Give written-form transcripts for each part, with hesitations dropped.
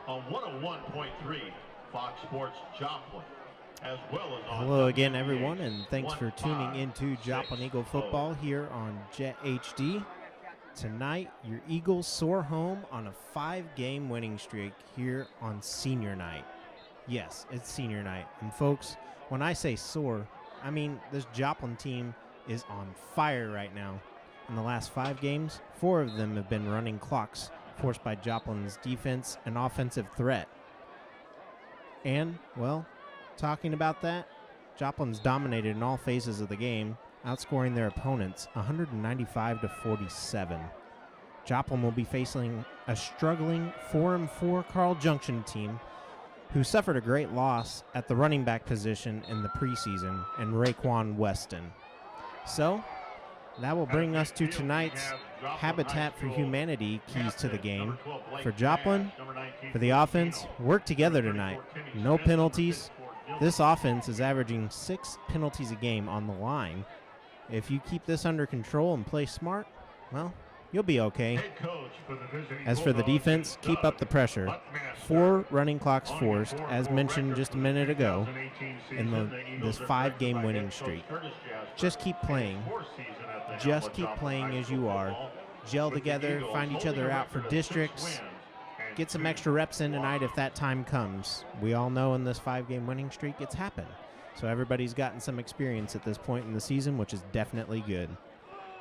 on 101.3 Fox Sports Joplin, as well as on Hello again, everyone, and thanks for tuning into Joplin Eagle football here on Jet HD. Tonight, your Eagles soar home on a 5-game winning streak here on senior night. Yes, it's senior night. And folks, when I say soar, I mean this Joplin team is on fire right now. In the last 5 games, 4 of them have been running clocks forced by Joplin's defense and offensive threat. And, well, talking about that, Joplin's dominated in all phases of the game, outscoring their opponents 195-47. Joplin will be facing a struggling 4-4 Carl Junction team who suffered a great loss at the running back position in the preseason, and Raekwon Weston. So, that will bring us to tonight's Habitat for Humanity keys to the game. For Joplin, for the offense, work together tonight. No penalties. This offense is averaging 6 penalties a game on the line. If you keep this under control and play smart, well, you'll be okay. As for the defense, keep up the pressure. 4 running clocks forced, as mentioned just a minute ago, in this 5-game winning streak. Just keep playing. Just keep playing as you are. Gel together, find each other out for districts. Get some extra reps in tonight if that time comes. We all know in this 5-game winning streak it's happened. So everybody's gotten some experience at this point in the season, which is definitely good.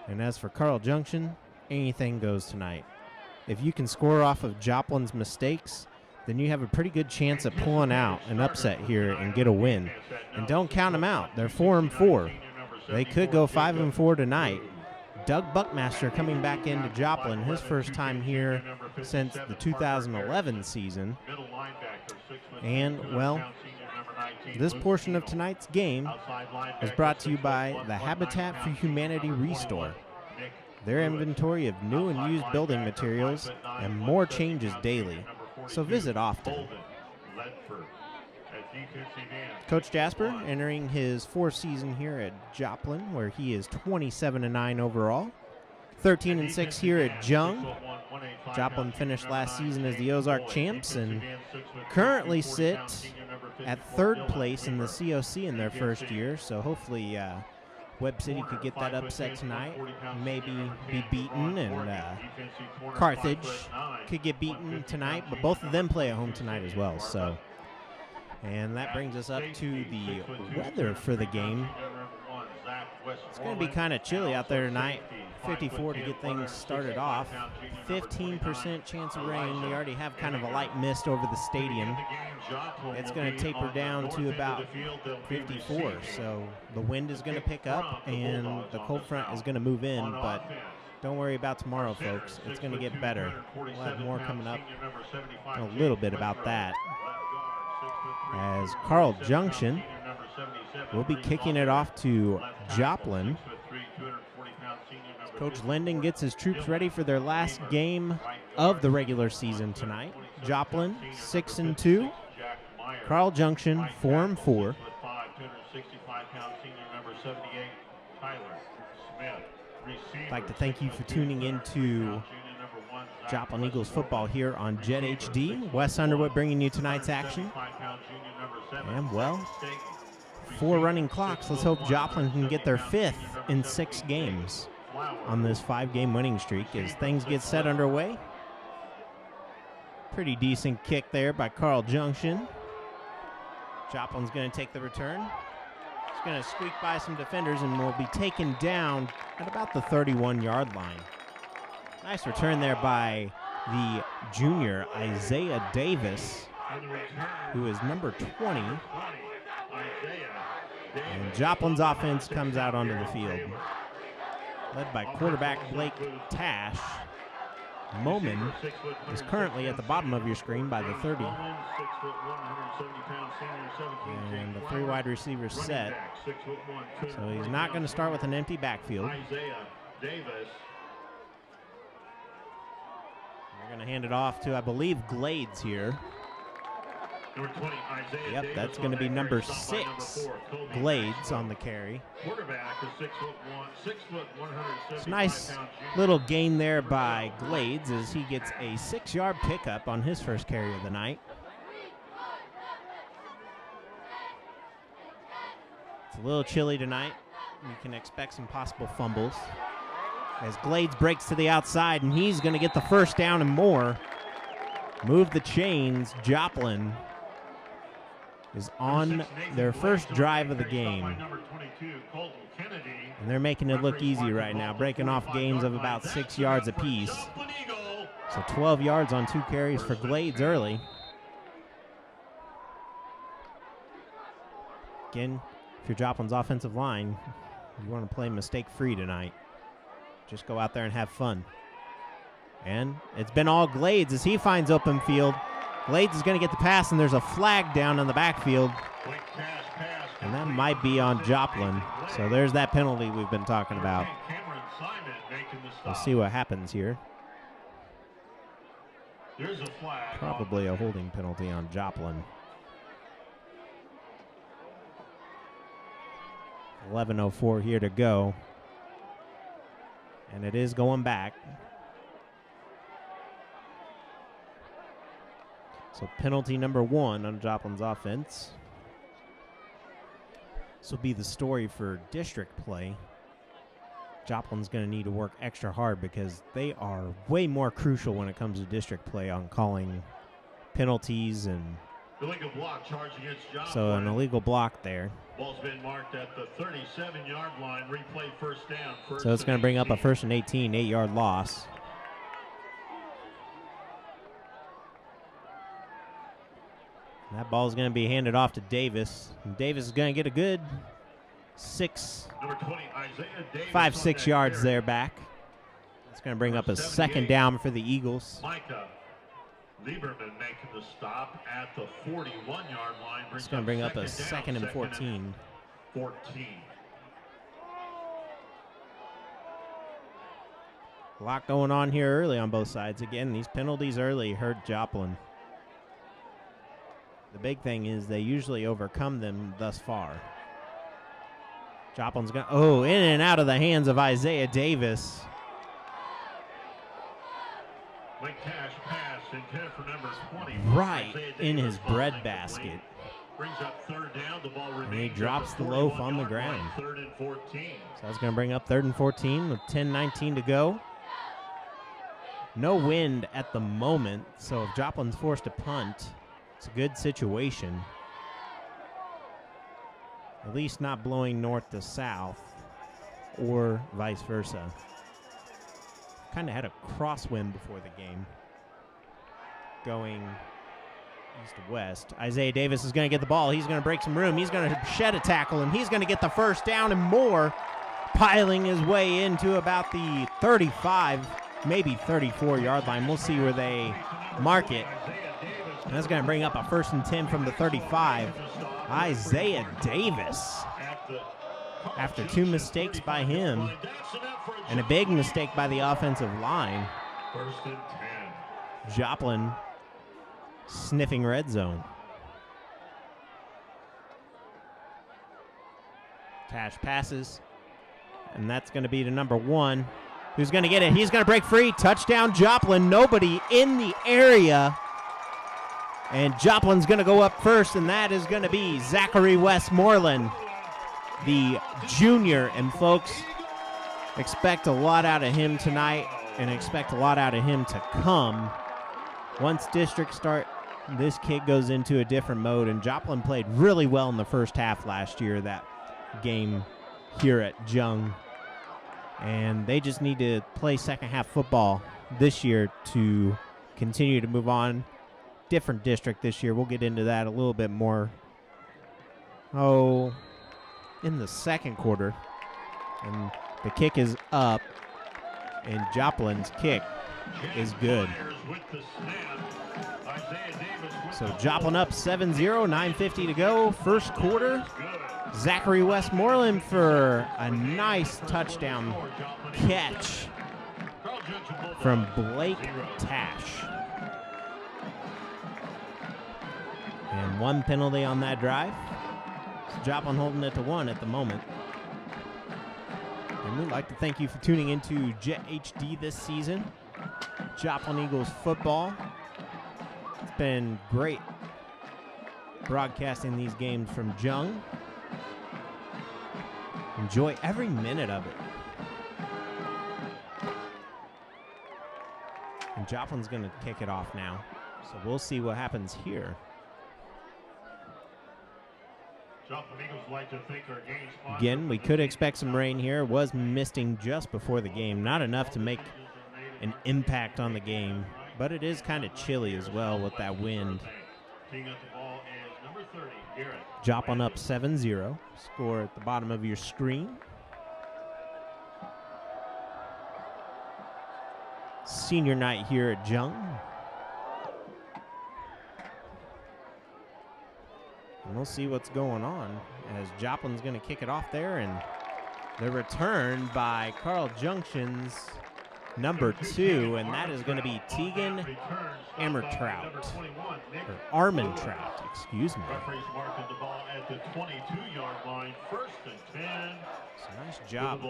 And as for Carl Junction, anything goes tonight. If you can score off of Joplin's mistakes, then you have a pretty good chance at pulling out an upset here and get a win. And don't count them out. They're 4-4. They could go 5-4 tonight. Doug Buckmaster coming back into Joplin, his first time here since the 2011 season. And, well, this portion of tonight's game is brought to you by the Habitat for Humanity Restore. Their inventory of new and used building materials and more changes daily, so visit often. Coach Jasper entering his 4th season here at Joplin, where he is 27-9 overall, 13-6 here at Jung. Joplin finished last season as the Ozark champs and currently sit at 3rd place in the COC in their first year, so hopefully Webb City could get that upset tonight, maybe be beaten, and Carthage could get beaten tonight, but both of them play at home tonight as well. So, and that brings us up to the weather for the game. It's going to be kind of chilly out there tonight. 54 to get things started off. 15% chance of rain. We already have kind of a light mist over the stadium. It's going to taper down to about 54. So the wind is going to pick up and the cold front is going to move in. But don't worry about tomorrow, folks. It's going to get better. We'll have more coming up in a little bit about that. As Carl Junction will be kicking it off to Joplin. Coach Linden gets his troops ready for their last game of the regular season tonight. Joplin 6-2. Carl Junction 4-4. I'd like to thank you for tuning in to Joplin Eagles football here on Jet HD. Wes Underwood bringing you tonight's action. And, well, 4 running clocks. Let's hope Joplin can get their 5th in 6 games on this 5-game winning streak as things get set underway. Pretty decent kick there by Carl Junction. Joplin's going to take the return. He's going to squeak by some defenders and will be taken down at about the 31-yard line. Nice return there by the junior Isaiah Davis, who is number 20. And Joplin's offense comes out onto the field, led by quarterback Blake Tash. Moman is currently at the bottom of your screen by the 30. And the 3 wide receivers set. So he's not going to start with an empty backfield. They're going to hand it off to, I believe, Glades here. Number 20, Isaiah Yep, Davis that's on going to be that number carry, stopped by number 6, 4, Kobe Glades Maxwell. on the carry. Quarterback is 6'1", 175 It's a nice pound junior. little gain there by Glades as he gets a 6-yard pickup on his first carry of the night. It's a little chilly tonight. You can expect some possible fumbles. As Glades breaks to the outside, and he's going to get the first down and more. Move the chains. Joplin is on their first drive of the game. And they're making it look easy right now, breaking off gains of about 6 yards apiece. So 12 yards on 2 carries for Glades early. Again, if you're Joplin's offensive line, you want to play mistake-free tonight. Just go out there and have fun. And it's been all Glades as he finds open field. Glades is going to get the pass, and there's a flag down on the backfield. And that might be on Joplin. So there's that penalty we've been talking about. We'll see what happens here. Probably a holding penalty on Joplin. 11:04 here to go. And it is going back. So penalty number 1 on Joplin's offense. This will be the story for district play. Joplin's going to need to work extra hard because they are way more crucial when it comes to district play on calling penalties. And illegal block charge against Joplin. So an illegal block there. Ball's been marked at the 37-yard line. Replay first down. So it's going to bring up a 1st and 18, 8-yard loss. That ball is going to be handed off to Davis. And Davis is going to get a good 5-6 yards there back. It's going to bring up a 2nd down for the Eagles. Micah Lieberman making the stop at the 41-yard line. It's going to bring up a 2nd and 14. A lot going on here early on both sides. Again, these penalties early hurt Joplin. The big thing is they usually overcome them thus far. Joplin's going to, in and out of the hands of Isaiah Davis. Right in his bread basket. And he drops the loaf on the ground. So that's going to bring up 3rd and 14 with 10:19 to go. No wind at the moment, so if Joplin's forced to punt, it's a good situation. At least not blowing north to south or vice versa. Kind of had a crosswind before the game going east to west. Isaiah Davis is going to get the ball. He's going to break some room. He's going to shed a tackle, and he's going to get the first down and more, piling his way into about the 35, maybe 34-yard line. We'll see where they mark it. And that's going to bring up a 1st and 10 from the 35. Isaiah Davis, after 2 mistakes by him and a big mistake by the offensive line. 1st and 10. Joplin sniffing red zone. Cash passes, and that's going to be to number 1. Who's going to get it? He's going to break free. Touchdown, Joplin. Nobody in the area. And Joplin's going to go up first, and that is going to be Zachary Westmoreland, the junior. And, folks, expect a lot out of him tonight and expect a lot out of him to come. Once district start, this kid goes into a different mode, and Joplin played really well in the first half last year, that game here at Jung. And they just need to play second half football this year to continue to move on. Different district this year. We'll get into that a little bit more. In the second quarter. And the kick is up. And Joplin's kick is good. So Joplin up 7-0, 9:50 to go. First quarter. Zachary Westmoreland for a nice touchdown catch from Blake Tash. And one penalty on that drive. Joplin holding it to 1 at the moment. And we'd like to thank you for tuning into Jet HD this season. Joplin Eagles football. It's been great broadcasting these games from Jung. Enjoy every minute of it. And Joplin's going to kick it off now. So we'll see what happens here. Again, we could expect some rain here. Was misting just before the game. Not enough to make an impact on the game, but it is kind of chilly as well with that wind. Joplin up 7-0. Score at the bottom of your screen. Senior night here at Jung. And we'll see what's going on as Joplin's going to kick it off there, and the return by Carl Junction's number 2, and that is going to be Tegan Armentrout, excuse me. Referees marking the ball at the 22-yard line, 1st and 10. So nice job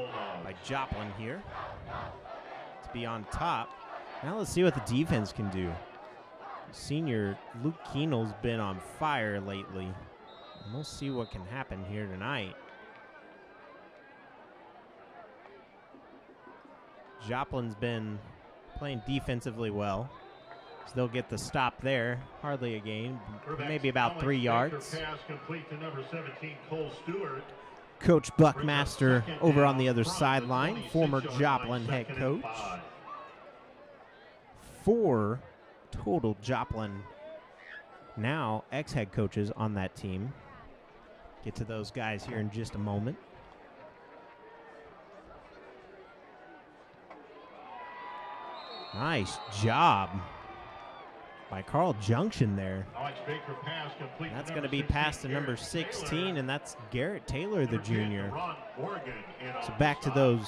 by Joplin here to be on top. Now let's see what the defense can do. Senior Luke Keenel's been on fire lately. And we'll see what can happen here tonight. Joplin's been playing defensively well. So they'll get the stop there. Hardly a gain. Maybe about 3 yards. Coach Buckmaster over on the other sideline. Former Joplin head coach. 4 total Joplin now ex-head coaches on that team. Get to those guys here in just a moment. Nice job by Carl Junction there. That's going to be passed to number 16, and that's Garrett Taylor, the junior. So back to those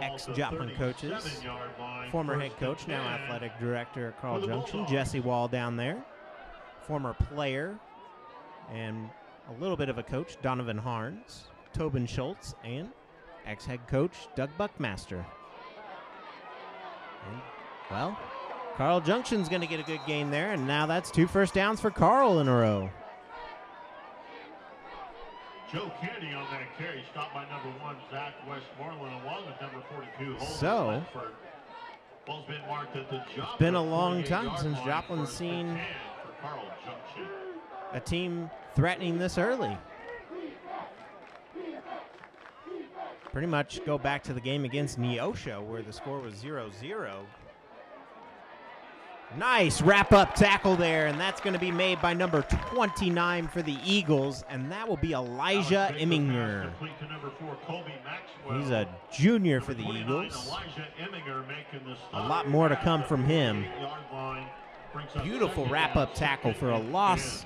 ex-Joplin coaches. Former head coach, now athletic director at Carl Junction, Jesse Wall down there. Former player and a little bit of a coach, Donovan Harns, Tobin Schultz, and ex-head coach, Doug Buckmaster. And, well, Carl Junction's going to get a good gain there, and now that's 2 first downs for Carl in a row. Joe Kennedy on that carry, stopped by number 1, Zach Westmoreland, along with number 42. So, it's been a long time since Joplin's seen a team threatening this early. Pretty much go back to the game against Neosho where the score was 0-0. Nice wrap-up tackle there, and that's going to be made by number 29 for the Eagles, and that will be Elijah Emminger. He's a junior for the Eagles. A lot more to come from him. Beautiful wrap-up tackle for a loss.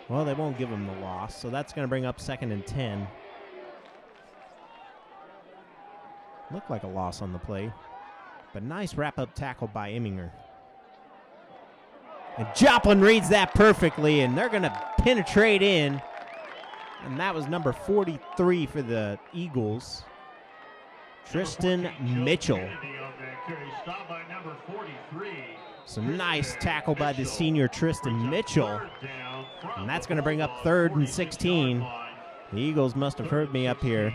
Well, they won't give him the loss, so that's going to bring up 2nd and 10. Looked like a loss on the play, but nice wrap-up tackle by Emminger. And Joplin reads that perfectly, and they're going to penetrate in. And that was number 43 for the Eagles, Tristan Mitchell. Some nice tackle by the senior Tristan Mitchell. And that's going to bring up 3rd and 16. The Eagles must have heard me up here,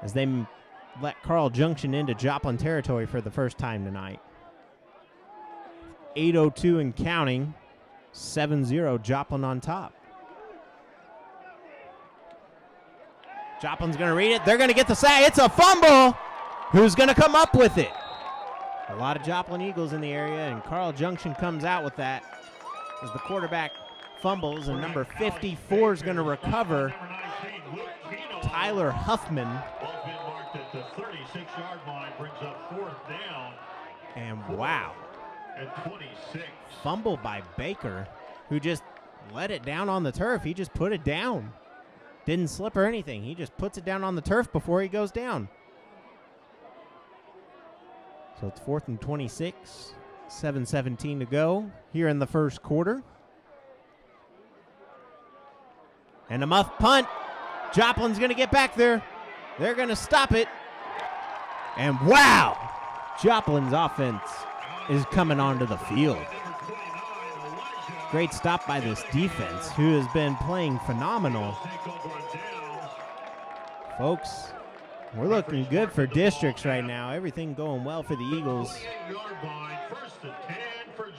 as they let Carl Junction into Joplin territory for the first time tonight. 8:02 and counting. 7-0, Joplin on top. Joplin's going to read it. They're going to get the sack. It's a fumble. Who's going to come up with it? A lot of Joplin Eagles in the area, and Carl Junction comes out with that as the quarterback fumbles, and number 54 is going to recover. Tyler Huffman. And wow. Fumble by Baker, who just let it down on the turf. He just put it down. Didn't slip or anything. He just puts it down on the turf before he goes down. So it's 4th and 26. 7:17 to go here in the first quarter. And a muff punt. Joplin's going to get back there. They're going to stop it. And wow, Joplin's offense is coming onto the field. Great stop by this defense, who has been playing phenomenal. Folks, we're looking good for districts right now. Everything going well for the Eagles.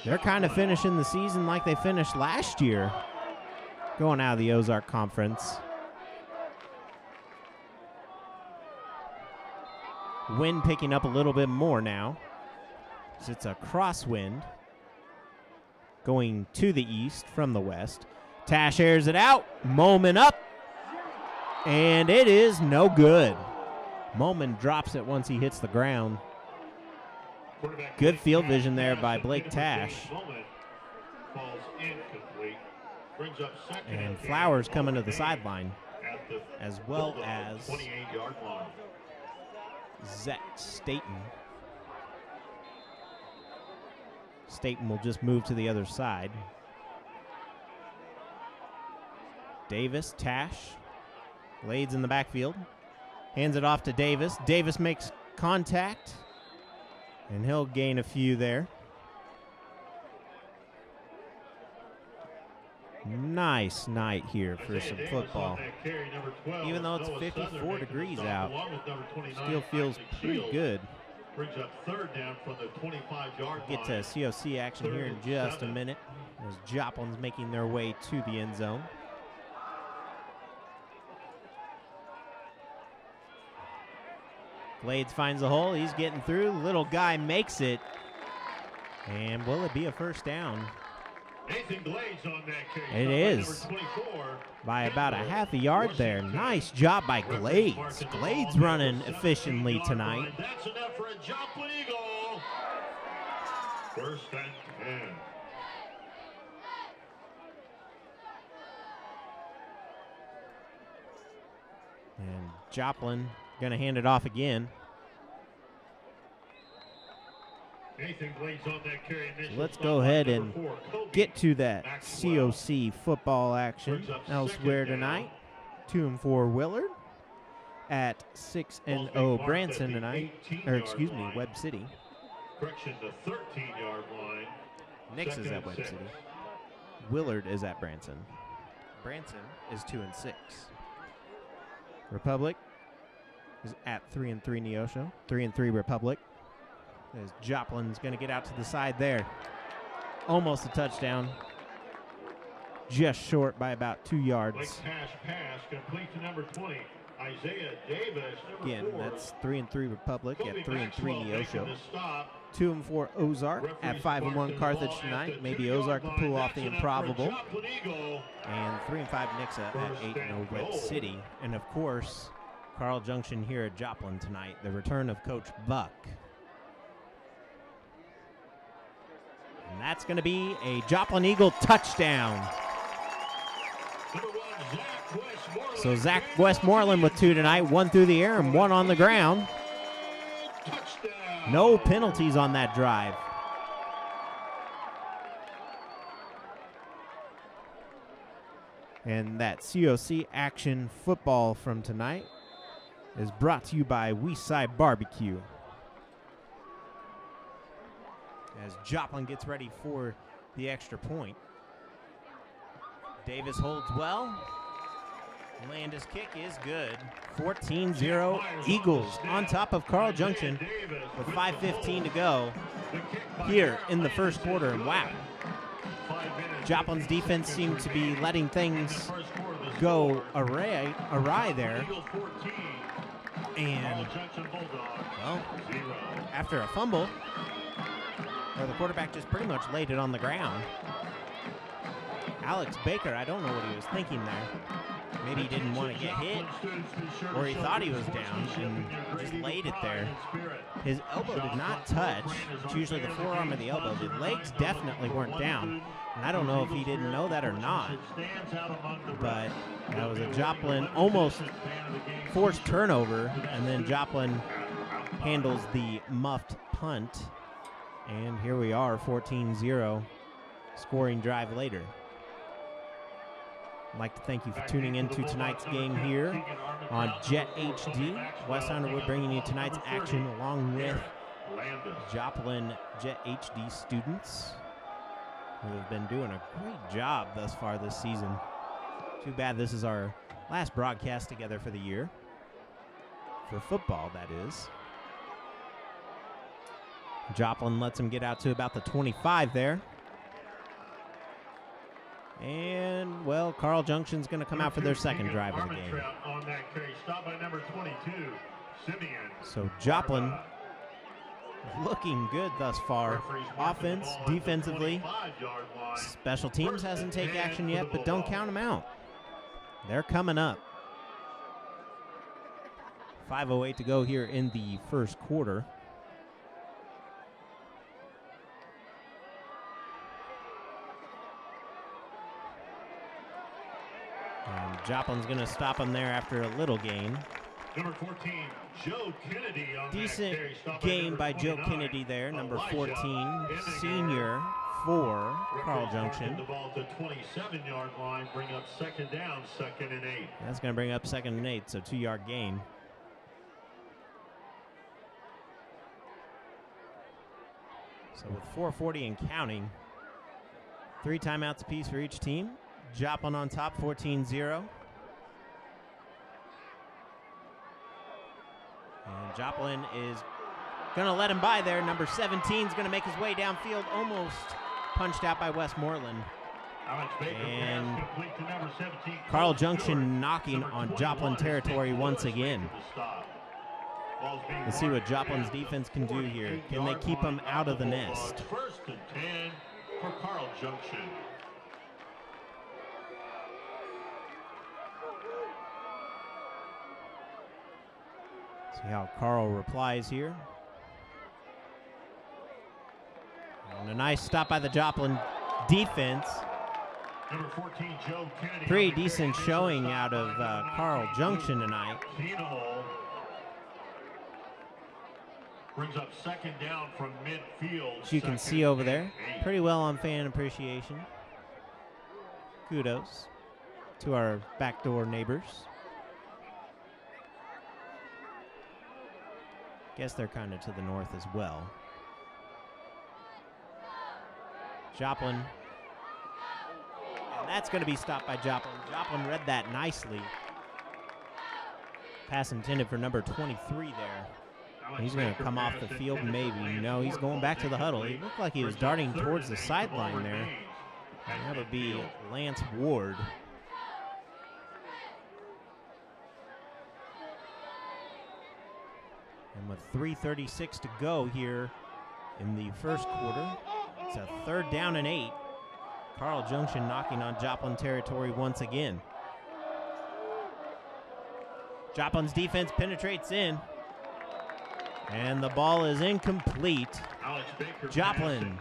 They're kind of finishing the season like they finished last year, going out of the Ozark Conference. Wind picking up a little bit more now. So it's a crosswind going to the east from the west. Tash airs it out. Moment up. And it is no good. Moment drops it once he hits the ground. Good field vision there by Blake Tash. And Flowers coming to the sideline, as well as Zach Staten. Staten will just move to the other side. Davis, Tash, Blades in the backfield. Hands it off to Davis. Davis makes contact, and he'll gain a few there. Nice night here for some football. Even though it's 54 degrees out, still feels pretty good. Brings up third down from the 25-yard line. Get to COC action here in just a minute as Joplin's making their way to the end zone. Glades finds a hole. He's getting through. Little guy makes it. And will it be a first down? Nathan Glades on that carry. It is. By about a half a yard there. Nice job by Glades. Glades running efficiently tonight. That's enough for a Joplin Eagle. First and 10. And Joplin going to hand it off again. Nathan Glades on that carry. Let's go ahead and get to that COC football action elsewhere tonight. 2-4 Willard at 6-0 Branson tonight, or excuse me, Webb City. Correction, the 13-yard line. Nix is at Webb City. Willard is at Branson. Branson is 2-6. Republic is at 3-3 Neosho. 3-3 Republic. As Joplin's going to get out to the side there. Almost a touchdown. Just short by about 2 yards. Pass complete to number 20, Isaiah Davis. Again, that's 3-3 Republic at 3-3 Neosho. 2-4 Ozark at 5-1 Carthage tonight. Maybe Ozark can pull off the improbable. And 3-5 Nixa at 8-0 Webb City. And of course, Carl Junction here at Joplin tonight. The return of Coach Buck. And that's going to be a Joplin Eagle touchdown. So Zach Westmoreland with 2 tonight, 1 through the air and 1 on the ground. No penalties on that drive. And that COC action football from tonight is brought to you by Westside Barbecue. As Joplin gets ready for the extra point. Davis holds well. Landis kick is good. 14-0 Eagles on top of Carl Junction with 5:15 to go here in the first quarter. And wow, Joplin's defense seemed to be letting things go awry there. And, well, after a fumble, the quarterback just pretty much laid it on the ground. Alex Baker, I don't know what he was thinking there. Maybe he didn't want to get hit, or he thought he was down and just laid it there. His elbow did not touch. It's usually the forearm or the elbow. The legs definitely weren't down. And I don't know if he didn't know that or not. But that was a Joplin almost forced turnover, and then Joplin handles the muffed punt. And here we are, 14-0, scoring drive later. I'd like to thank you for tuning in to tonight's game here on Jet HD. West Underwood bringing you tonight's action along with Joplin Jet HD students who have been doing a great job thus far this season. Too bad this is our last broadcast together for the year. For football, that is. Joplin lets him get out to about the 25 there. And, well, Carl Junction's going to come out for their second drive of the game. So Joplin looking good thus far. Offense, defensively. Special teams hasn't taken action yet, but don't count them out. They're coming up. 5:08 to go here in the first quarter. And Joplin's going to stop him there after a little gain. Number 14, Joe Kennedy on decent game by Joe Kennedy there, number 14, senior for Carl Junction. The ball to 27-yard line, bring up second down, 2nd and 8. That's going to bring up 2nd and 8, so 2-yard gain. So with 4:40 and counting, 3 timeouts apiece for each team. Joplin on top, 14-0. And Joplin is going to let him by there. Number 17 is going to make his way downfield, almost punched out by Westmoreland. And Carl Junction knocking on Joplin territory once again. Let's see what Joplin's defense can do here. Can they keep him out of the nest? 1st and 10 for Carl Junction. See how Carl replies here. And a nice stop by the Joplin defense. Number 14, Joe Kennedy. Pretty decent showing out of Carl Junction tonight. Brings up 2nd down from midfield. As you can see over there, pretty well on fan appreciation. Kudos to our backdoor neighbors. Guess they're kind of to the north as well. Joplin. And that's going to be stopped by Joplin. Joplin read that nicely. Pass intended for number 23 there. He's going to come off the field, maybe. No, he's going back to the huddle. He looked like he was darting towards the sideline there. And that would be Lance Ward. And with 3:36 to go here in the first quarter, it's a 3rd down and 8. Carl Junction knocking on Joplin territory once again. Joplin's defense penetrates in. And the ball is incomplete. Joplin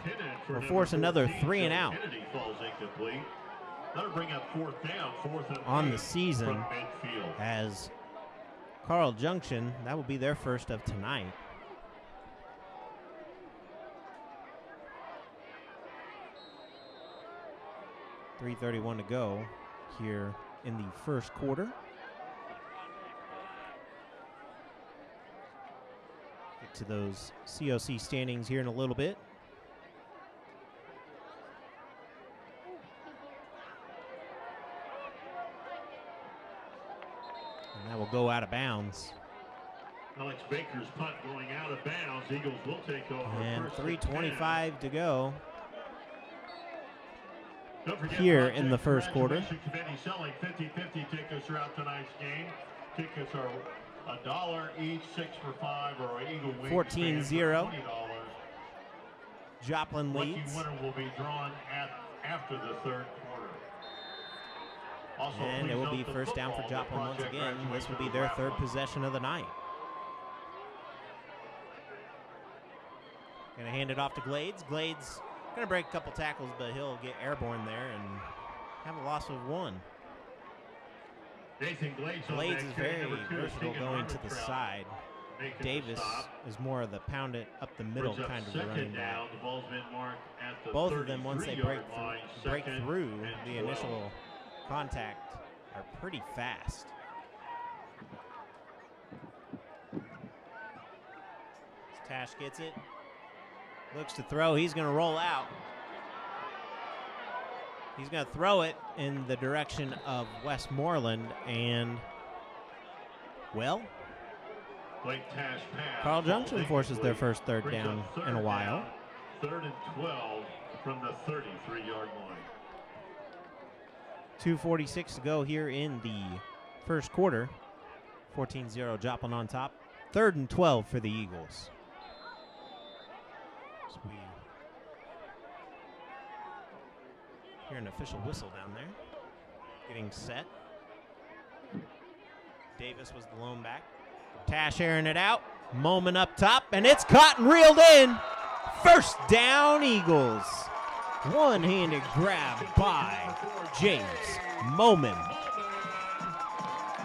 will force another 3 and out. On the season as Carl Junction, that will be their first of tonight. .331 to go here in the first quarter. Get to those COC standings here in a little bit. And that will go out of bounds. Alex Baker's punt going out of bounds. Eagles will take over. And 3:25 to go here in the first quarter. Committee selling 50-50 tickets throughout tonight's game. Tickets are $1 each, 6 for $5, or Eagle Wings 14-0. $20. Joplin Lucky leads. winner will be drawn after the third quarter. Also, And it will be first down for Joplin once again. This will be their third possession of the night. Going to hand it off to Glades. Glades going to break a couple tackles, but he'll get airborne there and have a loss of 1. Nathan Glades Glades is very versatile going to the side. making the Davis stop. is more of the pound it up the middle Brings up kind of second running back. down. The ball's been marked at the Both of them, once they 33-yard line, break second through and the 12. initial contact, are pretty fast. Tash gets it, looks to throw. He's going to roll out. He's going to throw it in the direction of Westmoreland, and, well, Carl Junction forces their first third down in a while. 3rd and 12 from the 33-yard line. 2:46 to go here in the first quarter. 14-0 Joplin on top. 3rd and 12 for the Eagles. So we hear an official whistle down there. Getting set. Davis was the lone back. Tash airing it out. Moment up top, and it's caught and reeled in. First down, Eagles. One-handed grab by James Moman.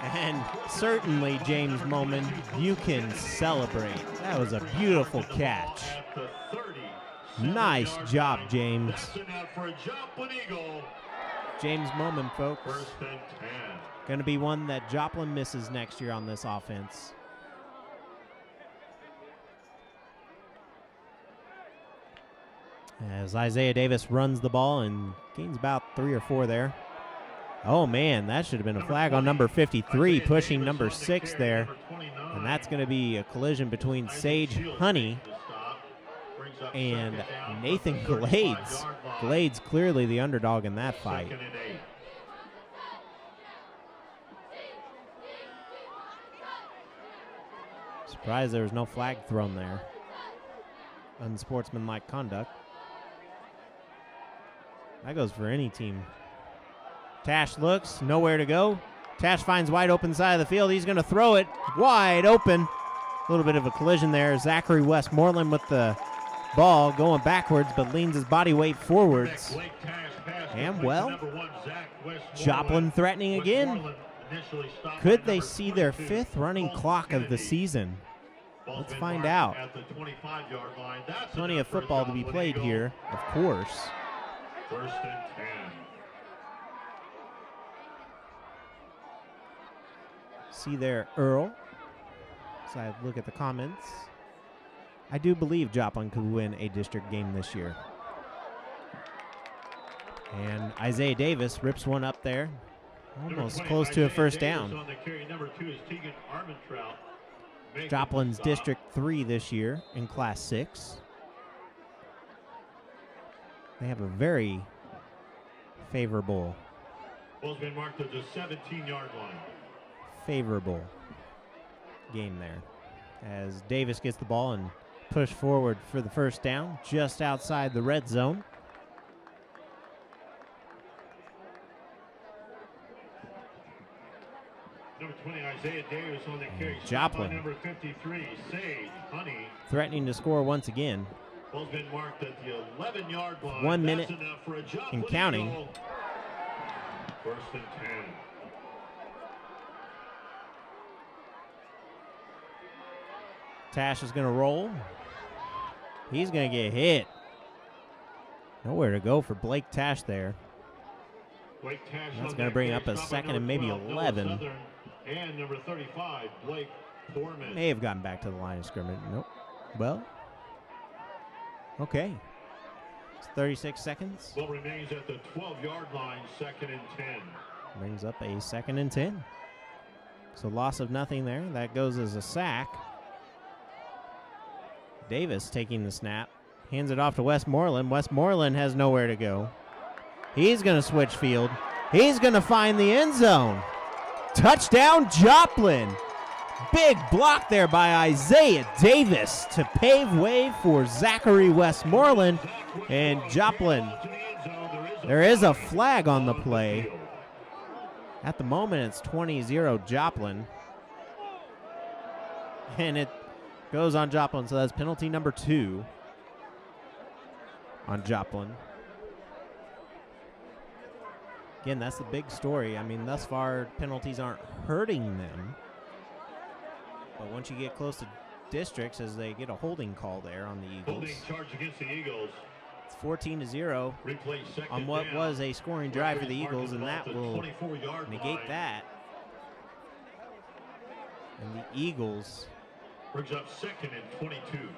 And certainly, James Moman, you can celebrate. That was a beautiful catch. Nice job, James. James Moman, folks. Going to be one that Joplin misses next year on this offense. As Isaiah Davis runs the ball and gains about 3 or 4 there. Oh, man, that should have been a flag on number 53, pushing number 6 there. And that's going to be a collision between Sage Honey and Nathan Glades. Glades clearly the underdog in that fight. Surprised there was no flag thrown there. Unsportsmanlike conduct. That goes for any team. Tash looks, nowhere to go. Tash finds wide open side of the field. He's going to throw it wide open. A little bit of a collision there. Zachary Westmoreland with the ball going backwards, but leans his body weight forwards. And, well, Joplin threatening again. Could they see their 5th running clock of the season? Let's find out. Plenty of football to be played here, of course. 1st and 10. See there, Earl. As I look at the comments, I do believe Joplin could win a district game this year. And Isaiah Davis rips one up there, almost close to a first down. Joplin's District 3 this year in Class 6. They have a very favorable favorable game there. As Davis gets the ball and push forward for the first down just outside the red zone. Number 20, Isaiah Davis on the carry. Joplin number 53, Sage Honey. Threatening to score once again. Ball's been marked at the 11-yard line. 1 minute and counting. Eagle. 1st and 10. Tash is going to roll. He's going to get hit. Nowhere to go for Blake Tash there. That's going to bring up a 2nd and maybe 11. And number 35, Blake Foreman. May have gotten back to the line of scrimmage. Nope. Well, okay. It's 36 seconds. Ball remains at the 12-yard line, 2nd and 10. Brings up a 2nd and 10. So loss of nothing there. That goes as a sack. Davis taking the snap. Hands it off to Westmoreland. Westmoreland has nowhere to go. He's going to switch field. He's going to find the end zone. Touchdown, Joplin. Big block there by Isaiah Davis to pave way for Zachary Westmoreland. And Joplin, there is a flag on the play. At the moment, it's 20-0 Joplin. And it goes on Joplin, so that's penalty number 2 on Joplin. Again, that's the big story. I mean, thus far, penalties aren't hurting them. But once you get close to districts, as they get a holding call there on the Eagles. Holding charge against the Eagles. It's 14-0 Replay second on what down. was a scoring drive for the Eagles, and that the will 24-yard negate line. that. And the Eagles Brings up second and 22. will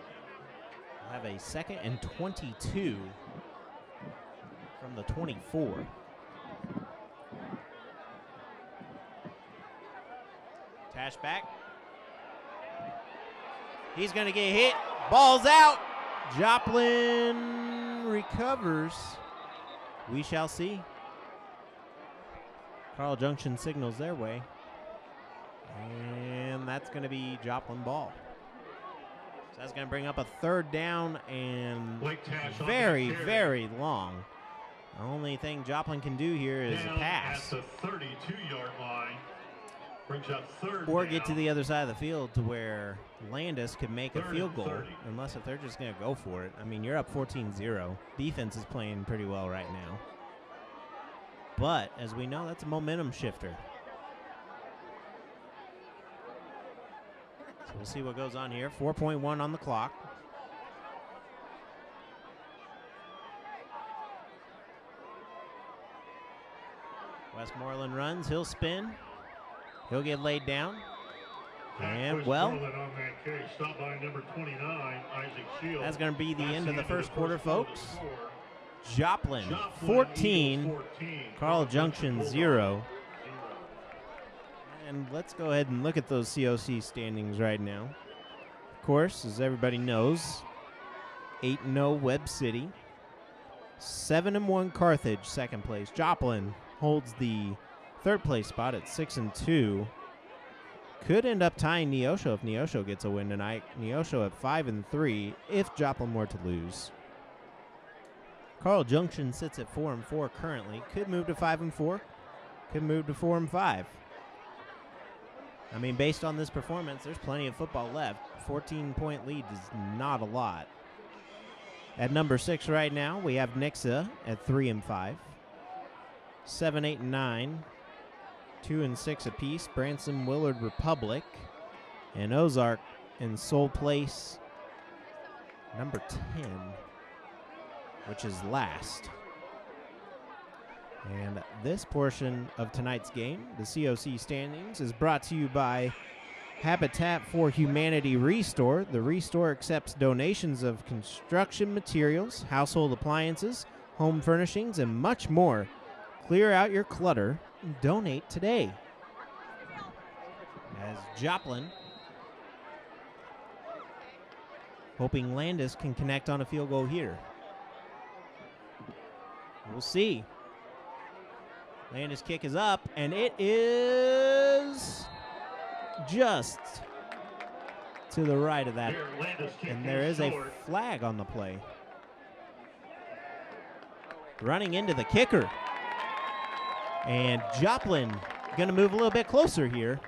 have a second and 22 from the 24. Tash back. He's going to get hit. Ball's out. Joplin recovers. We shall see. Carl Junction signals their way. And that's going to be Joplin ball. So that's going to bring up a third down and very, very long. The only thing Joplin can do here is down a pass. at the 32-yard line. Brings up third Or down. get to the other side of the field to where Landis could make a Third field and goal, 30. unless if they're just going to go for it. I mean, you're up 14-0. Defense is playing pretty well right now. But, as we know, that's a momentum shifter. So we'll see what goes on here. 4.1 on the clock. Westmoreland runs. He'll spin. He'll get laid down. And, well, Westmoreland on that carry. Stop by number 29, Isaac Shields. that's going to be the That's end of the first quarter, quarter folks. score. Joplin, Joplin, 14. Eagles 14. Carl Junction, Bulldogs, 0. And let's go ahead and look at those COC standings right now. Of course, as everybody knows, 8-0 Webb City, 7-1 Carthage, second place. Joplin holds the third place spot at 6-2. Could end up tying Neosho if Neosho gets a win tonight. Neosho at 5-3 if Joplin were to lose. Carl Junction sits at 4-4 currently. Could move to 5-4. Could move to 4-5. I mean, based on this performance, there's plenty of football left. 14-point lead is not a lot. At number 6 right now, we have Nixa at 3-5. 7, 8, and 9. 2 and 6 apiece. Branson, Willard, Republic, and Ozark in sole place. Number 10, which is last. And this portion of tonight's game, the COC standings, is brought to you by Habitat for Humanity Restore. The Restore accepts donations of construction materials, household appliances, home furnishings, and much more. Clear out your clutter and donate today. As Joplin, hoping Landis can connect on a field goal here. We'll see. Landis' kick is up, and it is just to the right of that. And there is a flag on the play. Running into the kicker. And Joplin going to move a little bit closer here.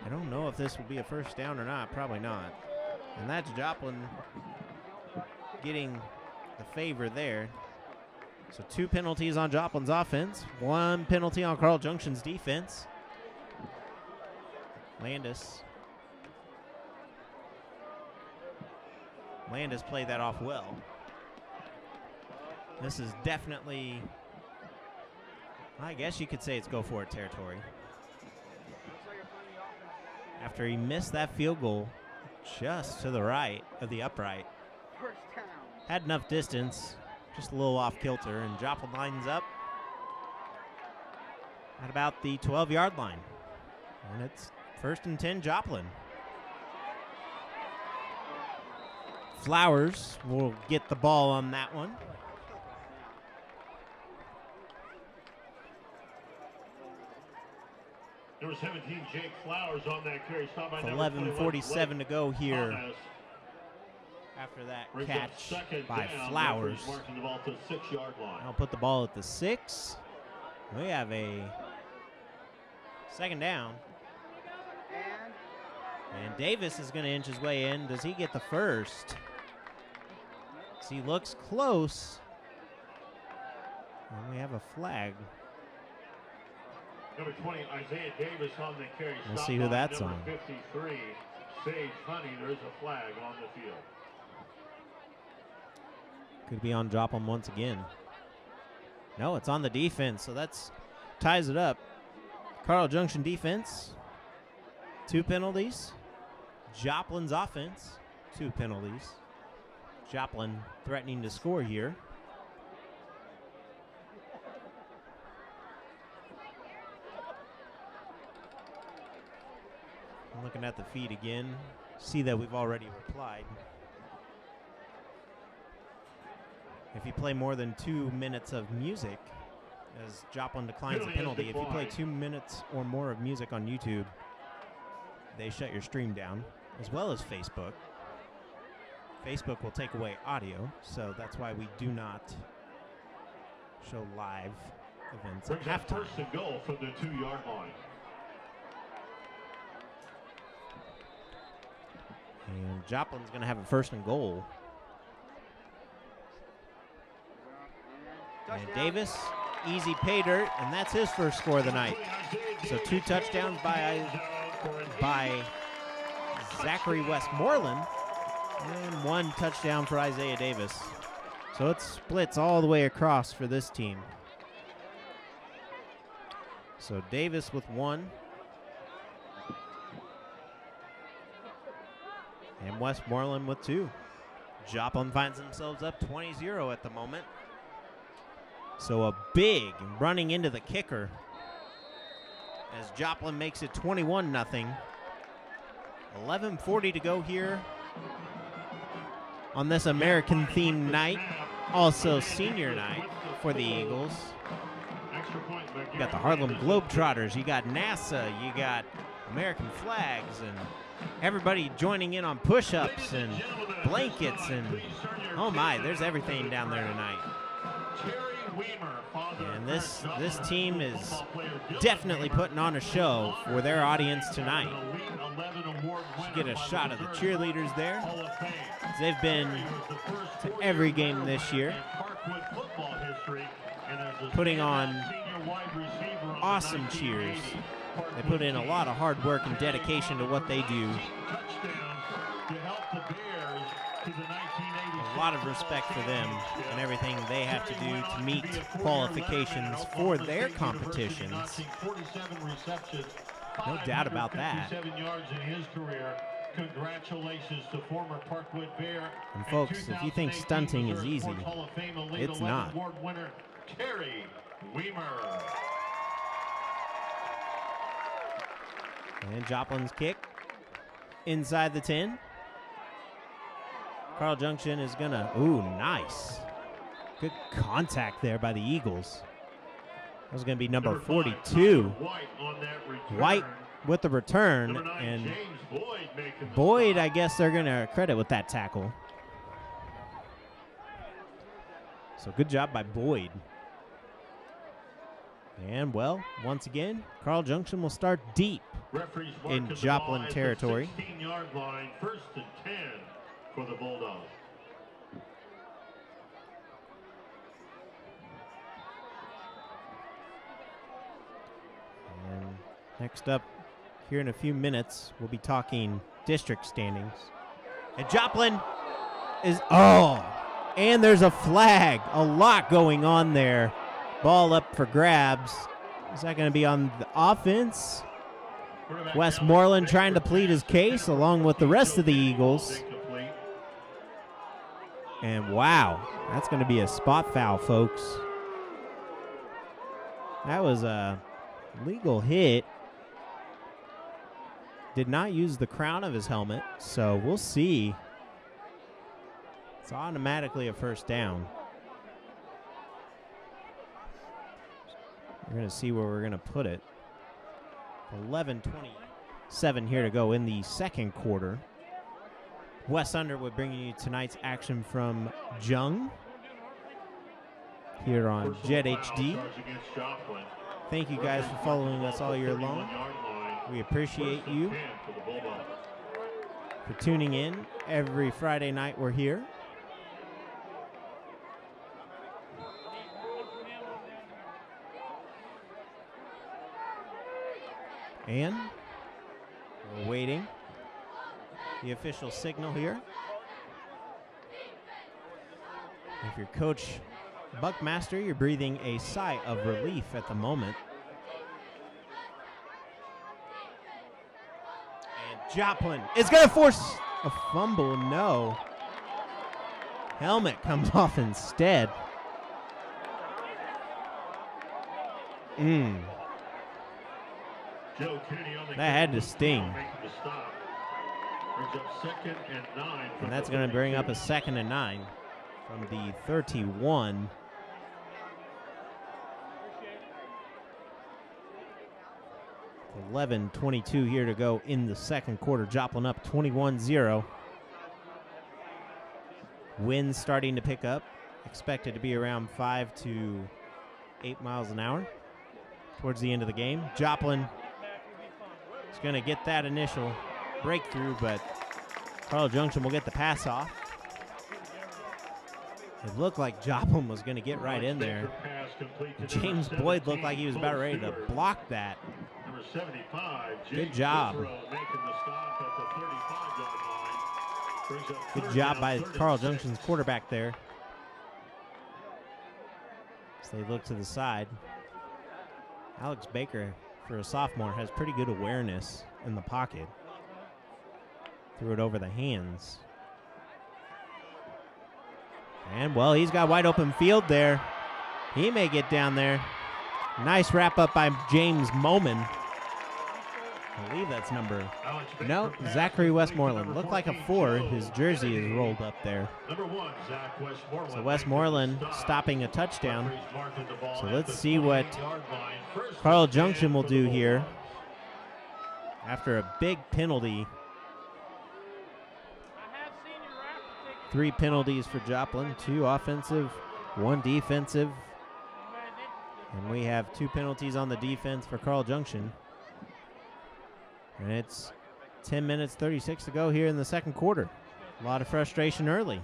I don't know if this will be a first down or not. Probably not. And that's Joplin getting the favor there. So 2 penalties on Joplin's offense, 1 penalty on Carl Junction's defense. Landis played that off well. This is definitely, I guess you could say it's go for it territory. After he missed that field goal just to the right of the upright. Had enough distance. Just a little off kilter, and Joplin lines up at about the 12-yard line. And it's 1st and 10, Joplin. Flowers will get the ball on that one. Number 17, Jake Flowers on that carry. Stop by 11:47 to go here. After that catch by Flowers. I'll put the ball at the 6. We have a second down. And Davis is going to inch his way in. Does he get the first? So he looks close. And we have a flag. Number 20, Isaiah Davis on the carry. We'll Stop see who by that's number on. 53, Sage Honey. There's a flag on the field. Could be on Joplin once again. No, it's on the defense, so that's ties it up. Carl Junction defense, 2 penalties. Joplin's offense, 2 penalties. Joplin threatening to score here. I'm looking at the feed again. See that we've already replied. If you play more than 2 minutes of music, as Joplin declines the penalty, if you play 2 minutes or more of music on YouTube, they shut your stream down, as well as Facebook. Facebook will take away audio, so that's why we do not show live events at halftime. First and goal from the 2-yard line. And Joplin's going to have a first and goal. And Davis, easy pay dirt, and that's his first score of the night. So 2 touchdowns by Zachary Westmoreland, and 1 touchdown for Isaiah Davis. So it splits all the way across for this team. So Davis with 1. And Westmoreland with 2. Joplin finds themselves up 20-0 at the moment. So a big running into the kicker as Joplin makes it 21-0. 11:40 to go here on this American-themed night. Also senior night for the Eagles. You got the Harlem Globetrotters, you got NASA, you got American flags, and everybody joining in on push-ups and blankets, and oh my, there's everything down there tonight. And this team is definitely putting on a show for their audience tonight. You get a shot of the cheerleaders there. They've been to every game this year, putting on awesome cheers. They put in a lot of hard work and dedication to what they do. A lot of respect for them and everything they have to do to meet qualifications for their competitions. No doubt about that. Congratulations to former Parkwood Bear. And folks, if you think stunting is easy, it's not. Award winner Terry Weimer. And Joplin's kick inside the 10. Carl Junction is gonna, ooh, nice. Good contact there by the Eagles. That was gonna be number 42. White with the return, and Boyd, I guess they're gonna credit with that tackle. So good job by Boyd. And well, once again, Carl Junction will start deep in Joplin territory. 16-yard line, 1st and 10 for the Bulldogs. And next up, here in a few minutes, we'll be talking district standings. And Joplin is, and there's a flag. A lot going on there. Ball up for grabs. Is that going to be on the offense? Westmoreland trying to plead his case along with the rest of the Eagles. And wow, that's going to be a spot foul, folks. That was a legal hit. Did not use the crown of his helmet, so we'll see. It's automatically a first down. We're going to see where we're going to put it. 11:27 here to go in the second quarter. Wes Underwood bringing you tonight's action from Jung here on Jet HD. Thank you guys for following us all year long. We appreciate you for tuning in every Friday night we're here. And we're waiting the official signal here. If you're Coach Buckmaster, you're breathing a sigh of relief at the moment. And Joplin is going to force a fumble. No. Helmet comes off instead. Joe Kennedy on the That had to sting. making the stop. Brings up 2nd and 9. And that's going to bring up a 2nd and 9 from the 31. .11:22 here to go in the second quarter. Joplin up 21-0. Winds starting to pick up. Expected to be around 5 to 8 miles an hour towards the end of the game. Joplin is going to get that initial breakthrough, but Carl Junction will get the pass off. It looked like Joplin was going to get right in there. James Boyd looked like he was about ready to block that. Number 75, Good job. Good job by Carl Junction's quarterback there. As they look to the side. Alex Baker, for a sophomore, has pretty good awareness in the pocket. Threw it over the hands. And, well, he's got wide open field there. He may get down there. Nice wrap up by James Moman. I believe that's number. No, Zachary Westmoreland. Looked like a 4. His jersey is rolled up there. So Westmoreland stopping a touchdown. So let's see what Carl Junction will do here after a big penalty. 3 penalties for Joplin, 2 offensive, 1 defensive. And we have 2 penalties on the defense for Carl Junction. And it's 10 minutes, 36 to go here in the second quarter. A lot of frustration early.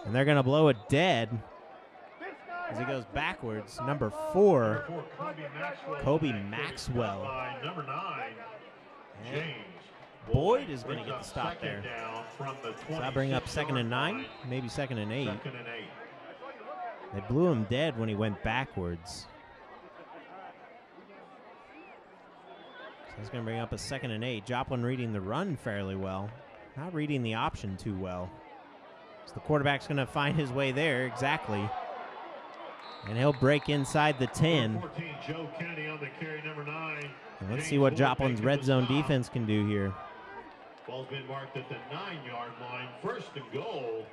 And they're going to blow it dead as he goes backwards. Number 4, Kobe Maxwell. Number 9, James Boyd is going to get the stop there. So that'll bring up 2nd and 9, maybe 2nd and 8. They blew him dead when he went backwards. So it's going to bring up a 2nd and 8. Joplin reading the run fairly well. Not reading the option too well. So the quarterback's going to find his way there, exactly. And he'll break inside the 10. 14, Joe Kennedy on the carry, number 9. And let's see what Joplin's red zone defense can do here. Ball's been marked at the 9-yard line. 1st and goal.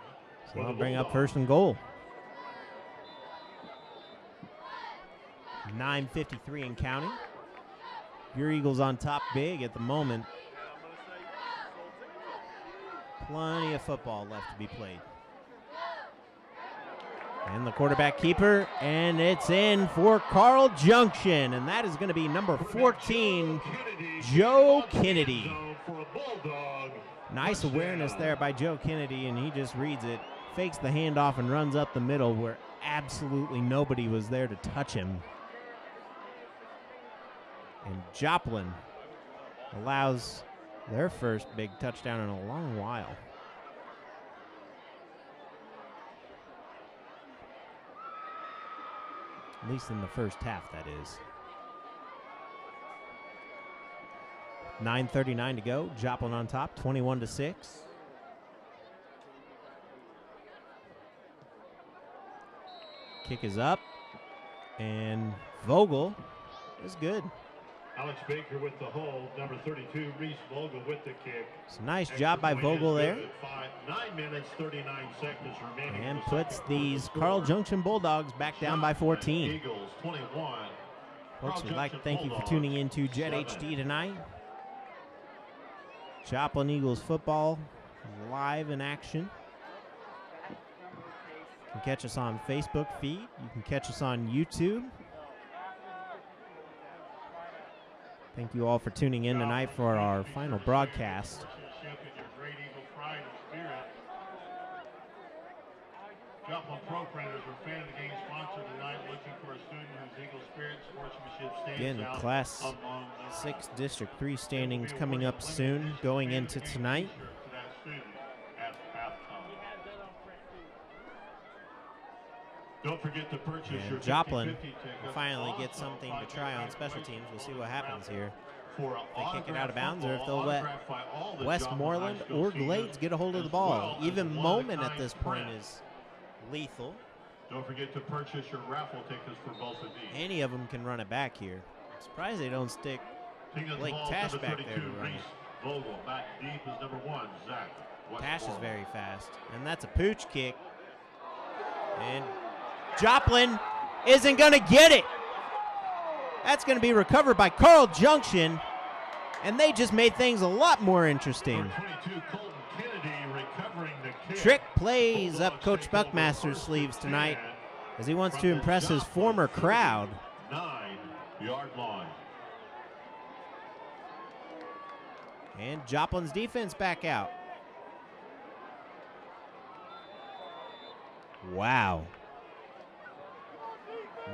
So I'll bring up 1st and goal. 9:53 and counting. Your Eagles on top big at the moment. Plenty of football left to be played. And the quarterback keeper, and it's in for Carl Junction, and that is going to be number 14, Joe Kennedy. Nice awareness there by Joe Kennedy, and he just reads it, fakes the handoff, and runs up the middle where absolutely nobody was there to touch him. And Joplin allows their first big touchdown in a long while. At least in the first half, that is. 9:39 to go. Joplin on top, 21-6. Kick is up, and Vogel is good. Alex Baker with the hold. Number 32, Reese Vogel with the kick. It's a nice job by Vogel there. 9 minutes, 39 seconds remaining. And puts these Carl Junction Bulldogs back down by 14. Eagles 21. Folks, we'd like to thank you for tuning in to Jet HD tonight. Joplin Eagles football live in action. You can catch us on Facebook feed. You can catch us on YouTube. Thank you all for tuning in tonight for our final broadcast. Joplin Pro-Planners are fan of the game sponsor tonight, looking for a student whose Eagle spirit sportsmanship stands Again, out Class among 6 District 3 standings coming up soon, going into tonight. to that student at halftime. Don't forget to purchase your And Joplin 50-50 tickets. will finally get Also, something to 5 try on grand special prize teams. We'll see for what happens here. For If they kick it out of bounds, or if football, they'll let autographed by all the Westmoreland Joplin High or School Glades seniors, get a hold of the as ball. well as Even a Moment at one-of-a-kind this point print. is lethal. Don't forget to purchase your raffle tickets for both of these. Any of them can run it back here. I'm surprised they don't stick Taking the Blake ball, Tash number back there to 32, run it. Reese Vogel. Back deep is number 1, Zach Tash is Westmoreland. very fast. And that's a pooch kick. And Joplin isn't going to get it. That's going to be recovered by Carl Junction. And they just made things a lot more interesting. Number 22, Colton Kennedy recovering the kick. Trick plays up Bulldogs Coach take over Buckmaster's first sleeves and tonight 10 as he wants from to the impress his Joplin former crowd. 9-yard line. And Joplin's defense back out. Wow.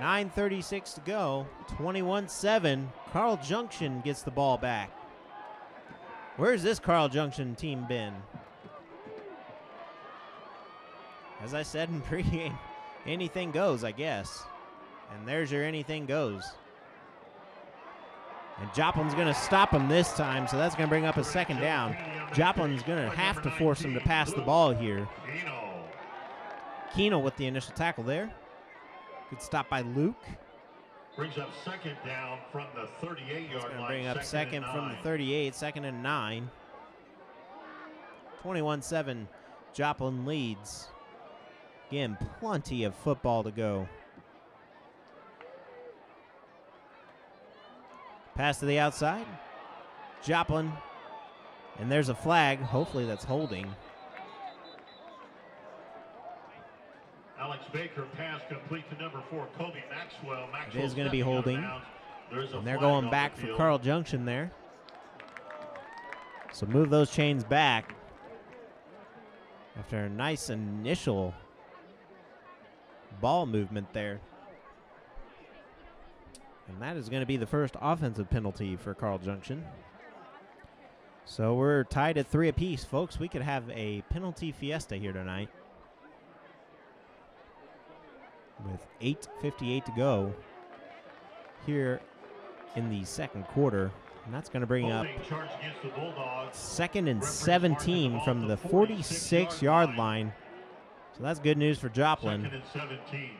9:36 to go. 21-7. Carl Junction gets the ball back. Where's this Carl Junction team been? As I said in pregame, anything goes, I guess. And there's your anything goes. And Joplin's going to stop him this time, so that's going to bring up a second down. Joplin's going to have to force him to pass the ball here. Keno with the initial tackle there. Good stop by Luke. Brings up second down from the 38-yard line. Bring up second from the 38, 2nd and 9. 21-7, Joplin leads. Again, plenty of football to go. Pass to the outside. Joplin. And there's a flag. Hopefully that's holding. Alex Baker pass complete to number 4, Kobe Maxwell. It is going to be stepping out of holding. bounds. And they're going back for Carl Junction there. So move those chains back. After a nice initial ball movement there. And that is going to be the first offensive penalty for Carl Junction. So we're tied at 3 apiece, folks. We could have a penalty fiesta here tonight. With 8:58 to go here in the second quarter. And that's going to bring up 2nd and 17 from the 46-yard line. So that's good news for Joplin. 2nd and 17.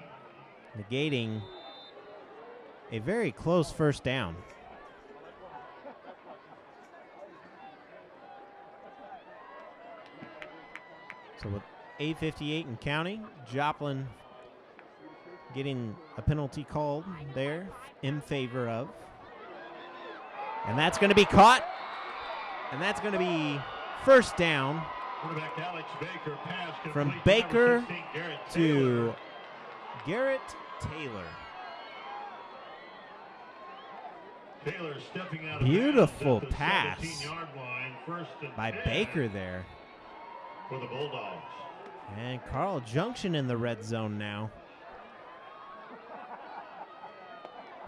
Negating a very close first down. So with 8:58 and counting, Joplin getting a penalty called there in favor of. And that's going to be caught. And that's going to be first down Alex Baker pass from complete Baker number 16, Garrett to Garrett Taylor. Taylor stepping out of Beautiful bounds at the pass 17-yard line, 1st and by 10 Baker there. for the Bulldogs. And Carl Junction in the red zone now.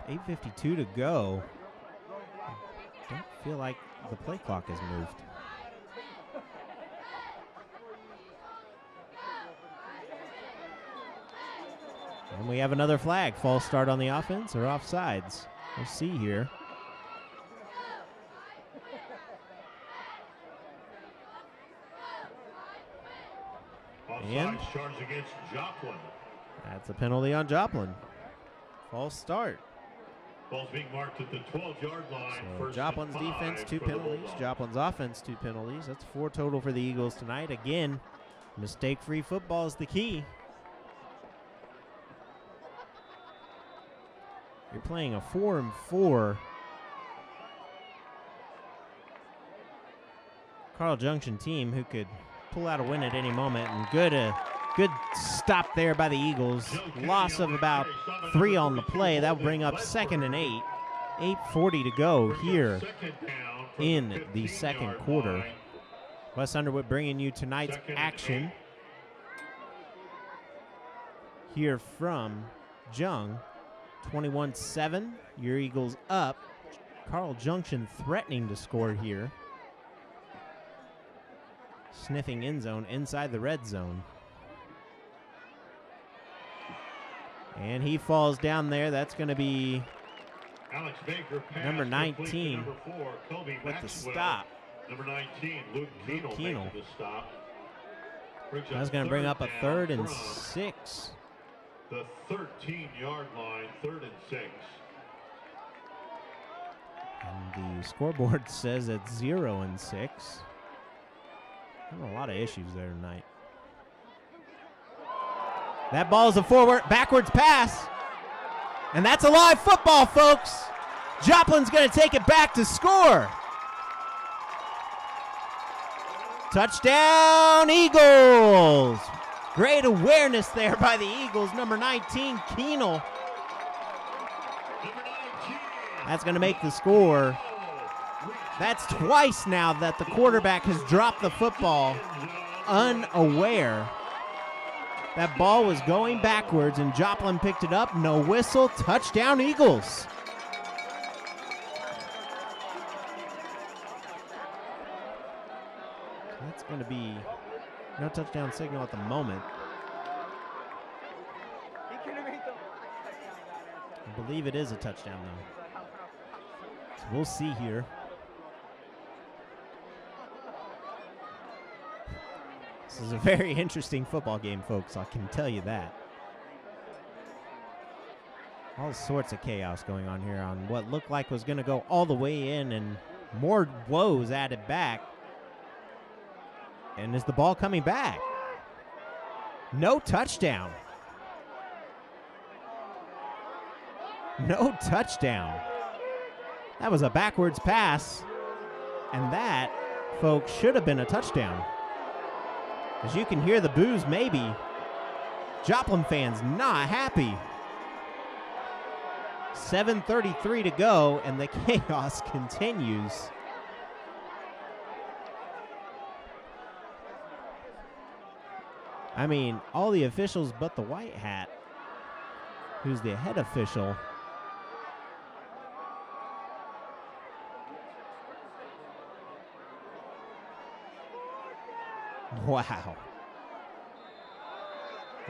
8:52 to go. I don't feel like the play clock has moved. And we have another flag. False start on the offense or offsides. We'll see here. And Offside charge against Joplin. that's a penalty on Joplin. False start. Ball's being marked at the 12-yard line. So 1st and Joplin's 5 defense, 2 for the penalties. Bulldogs. Joplin's offense, 2 penalties. That's 4 total for the Eagles tonight. Again, mistake-free football is the key. You're playing a 4-4 Carl Junction team who could pull out a win at any moment. And good stop there by the Eagles. Loss of about 3 on the play. That will bring up 2nd and 8. 8:40 to go here in the second quarter. Wes Underwood bringing you tonight's action. here from Jung. 21-7. Your Eagles up. Carl Junction threatening to score here. Sniffing end zone inside the red zone. And he falls down there. That's going to be Alex Baker number 19 number 4, Kobe with the Maxwell. stop. Number 19, Luke Keenel making the stop. That's going to bring up a 3rd and 6. The 13-yard line, 3rd and 6. And the scoreboard says it's 0 and 6. Having a lot of issues there tonight. That ball is a backwards pass. And that's a live football, folks. Joplin's going to take it back to score. Touchdown, Eagles. Great awareness there by the Eagles. Number 19, Keenel. That's going to make the score. That's twice now that the quarterback has dropped the football unaware. That ball was going backwards, and Joplin picked it up. No whistle. Touchdown, Eagles. That's going to be no touchdown signal at the moment. I believe it is a touchdown, though. So we'll see here. This is a very interesting football game, folks. I can tell you that. All sorts of chaos going on here on what looked like was going to go all the way in, and more woes added back. And is the ball coming back? No touchdown. No touchdown. That was a backwards pass. And that, folks, should have been a touchdown. As you can hear the boos, maybe. Joplin fans not happy. 7:33 to go, and the chaos continues. I mean, all the officials but the white hat, who's the head official. Wow.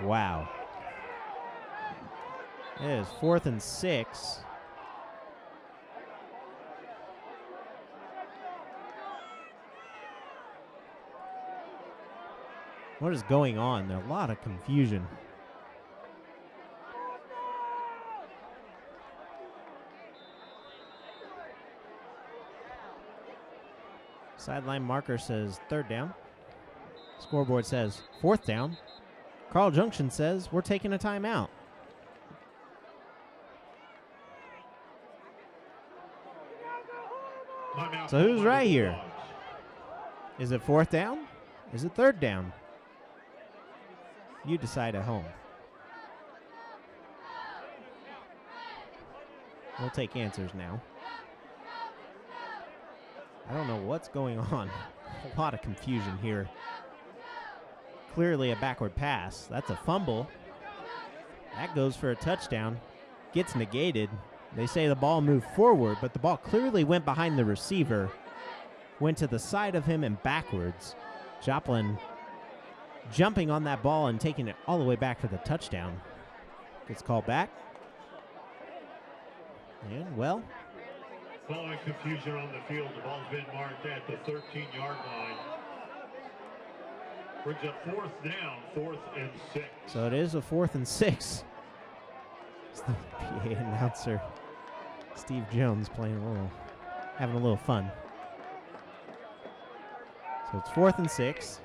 Wow. It is 4th and 6. What is going on? There's a lot of confusion. Sideline marker says 3rd down. Scoreboard says 4th down. Carl Junction says we're taking a timeout. So who's right here? Is it 4th down? Is it 3rd down? You decide at home. We'll take answers now. I don't know what's going on. A lot of confusion here. Clearly a backward pass. That's a fumble. That goes for a touchdown. Gets negated. They say the ball moved forward, but the ball clearly went behind the receiver. Went to the side of him and backwards. Joplin jumping on that ball and taking it all the way back for the touchdown. Gets called back. And, well, following confusion on the field, the ball's been marked at the 13-yard line. Brings up 4th down, 4th and 6. So it is a 4th and 6. It's the PA announcer, Steve Jones, having a little fun. So it's 4th and 6.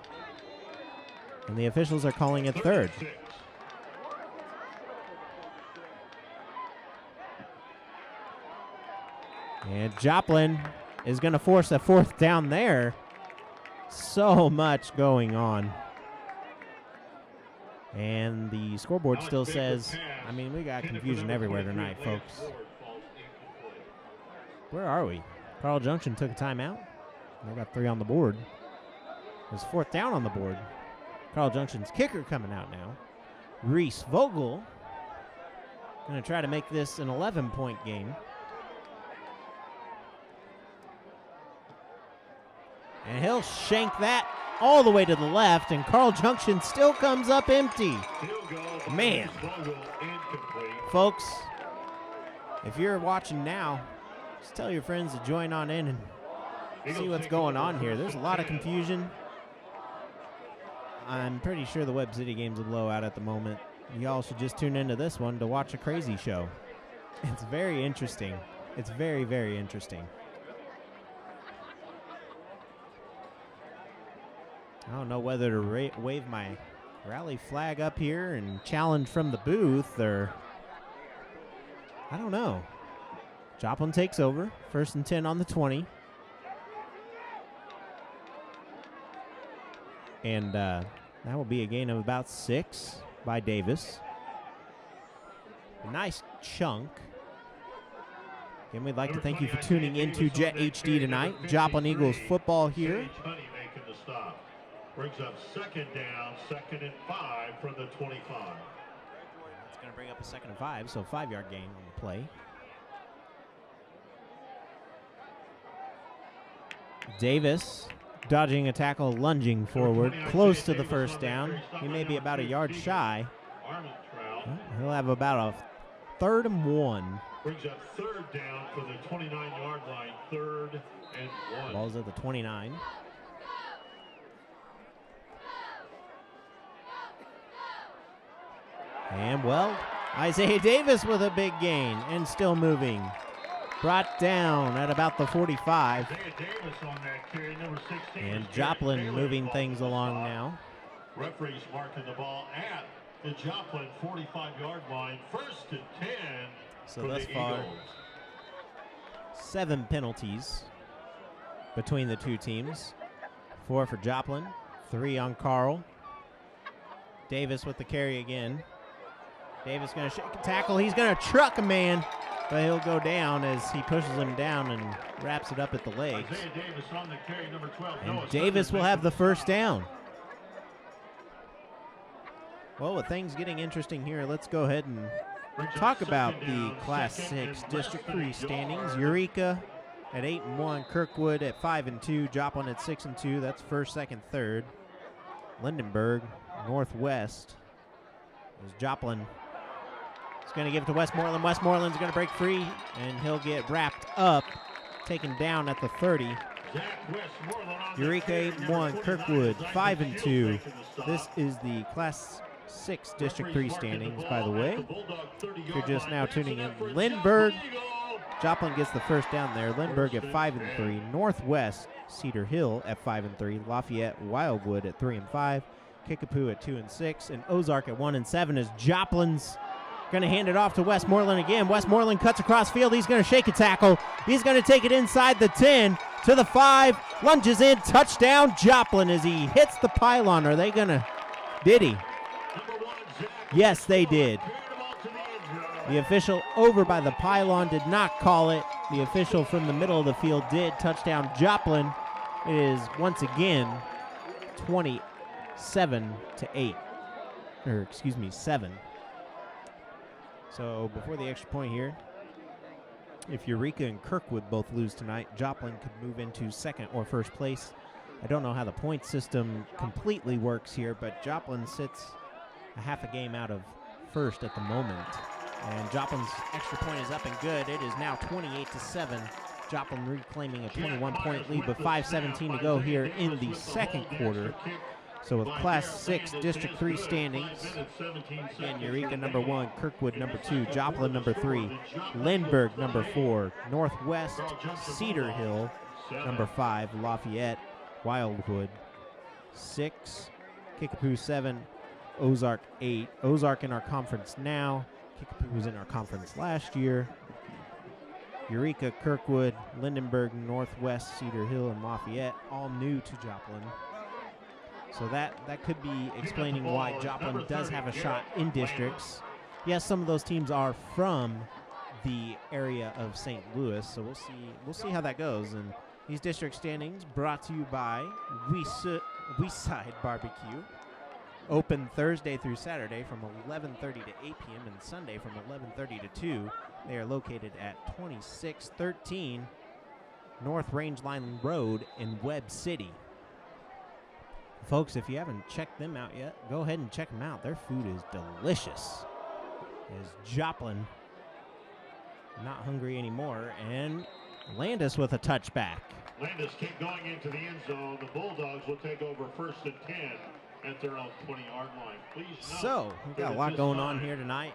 And the officials are calling it 3rd. And Joplin is going to force a 4th down there. So much going on. And the scoreboard still says, I mean, we got confusion everywhere tonight, folks. Where are we? Carl Junction took a timeout. They got 3 on the board. There's 4th down on the board. Carl Junction's kicker coming out now. Reese Vogel going to try to make this an 11-point game. And he'll shank that all the way to the left, and Carl Junction still comes up empty. Man. Folks, if you're watching now, just tell your friends to join on in and see what's going on here. There's a lot of confusion. I'm pretty sure the Webb City game's a blowout at the moment. Y'all should just tune into this one to watch a crazy show. It's very interesting. It's very, very interesting. I don't know whether to wave my rally flag up here and challenge from the booth, or I don't know. Joplin takes over, 1st and 10 on the 20. And that will be a gain of about 6 by Davis. A nice chunk. Again, we'd like to thank you for tuning into Jet HD tonight. Joplin Eagles football here. Brings up 2nd down, 2nd and 5 from the 25. It's going to bring up a 2nd and 5, so 5-yard gain on the play. Davis dodging a tackle, lunging forward, close to the 1st down. He may be about a yard shy. He'll have about a 3rd and 1. Brings up 3rd down for the 29-yard line, 3rd and 1. Ball's at the 29. And, well, Isaiah Davis with a big gain and still moving. Brought down at about the 45. Isaiah Davis on that carry, number 16. And Joplin moving things along now. Referees marking the ball at the Joplin 45-yard line, 1st and 10. So thus far, 7 penalties between the two teams. 4 for Joplin, 3 on Carl. Davis with the carry again. Davis going to shake a tackle. He's going to truck a man, but he'll go down as he pushes him down and wraps it up at the legs. Isaiah Davis on the carry, number 12. And Davis will have the 1st down. Well, with things getting interesting here, let's go ahead and talk about the Class 6 District 3 standings. Eureka at 8-1, Kirkwood at 5-2, Joplin at 6-2. That's 1st, 2nd, 3rd. Lindenburg, Northwest. As Joplin is going to give it to Westmoreland. Westmoreland's going to break free, and he'll get wrapped up, taken down at the 30. Eureka 8-1, Kirkwood 5-2. This is the Class 6 District 3 standings, by the way. If you're just now tuning in, Lindbergh, Joplin gets the 1st down there. Lindbergh at 5-3. Northwest, Cedar Hill at 5-3. Lafayette, Wildwood at 3-5. Kickapoo at 2-6. And Ozark at 1-7 as Joplin's going to hand it off to Westmoreland again. Westmoreland cuts across field. He's going to shake a tackle. He's going to take it inside the 10 to the 5. Lunges in. Touchdown, Joplin, as he hits the pylon. Are they going to? Did he? Yes, they did. The official over by the pylon did not call it. The official from the middle of the field did. Touchdown, Joplin. It is once again 27-8. Or, excuse me, 7. So before the extra point here, if Eureka and Kirkwood both lose tonight, Joplin could move into 2nd or 1st place. I don't know how the point system completely works here, but Joplin sits a half a game out of 1st at the moment. And Joplin's extra point is up and good. It is now 28-7. Joplin reclaiming a 21-point lead with 5:17 to go here in the 2nd quarter. So with Class 6 District 3 standings, again, Eureka number 1, Kirkwood number 2, Joplin number 3, Lindbergh number 4, Northwest, Cedar Hill number 5, Lafayette, Wildwood 6, Kickapoo 7, Ozark 8. Ozark in our conference now. Kickapoo was in our conference last year. Eureka, Kirkwood, Lindenburg, Northwest, Cedar Hill, and Lafayette, all new to Joplin. So that could be explaining why Joplin does have a shot in districts. Yes, some of those teams are from the area of St. Louis, so we'll see how that goes. And these district standings brought to you by Westside Barbecue. open Thursday through Saturday from 11:30 to 8 p.m. and Sunday from 11:30 to 2. They are located at 2613 North Range Line Road in Webb City. Folks, if you haven't checked them out yet, go ahead and check them out. Their food is delicious. Is Joplin not hungry anymore? And Landis with a touchback. Landis keep going into the end zone. The Bulldogs will take over 1st and 10 at their own 20-yard line. Please note, So, we've got a lot going on here tonight.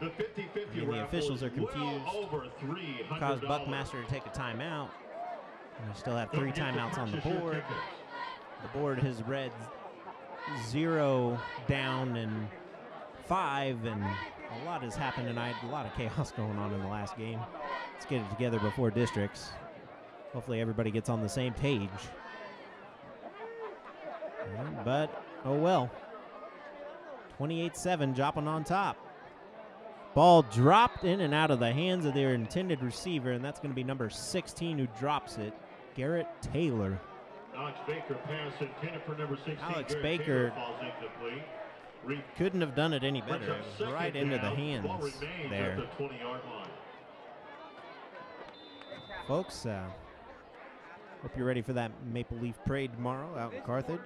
The 50-50 And the officials are confused. well over $300. Caused Buckmaster to take a timeout. And we still have 3 timeouts on the board. The board has read 0 down and 5, and a lot has happened tonight. A lot of chaos going on in the last game. Let's get it together before districts. Hopefully everybody gets on the same page. But, oh well. 28-7, Joplin on top. Ball dropped in and out of the hands of their intended receiver, and that's going to be number 16 who drops it, Garrett Taylor. Alex Baker pass intended for number 16. Alex Garrett Baker Taylor falls incomplete. couldn't have done it any better. It was right into the hands Ball remains there. at the 20-yard line. Folks, hope you're ready for that Maple Leaf Parade tomorrow out in Carthage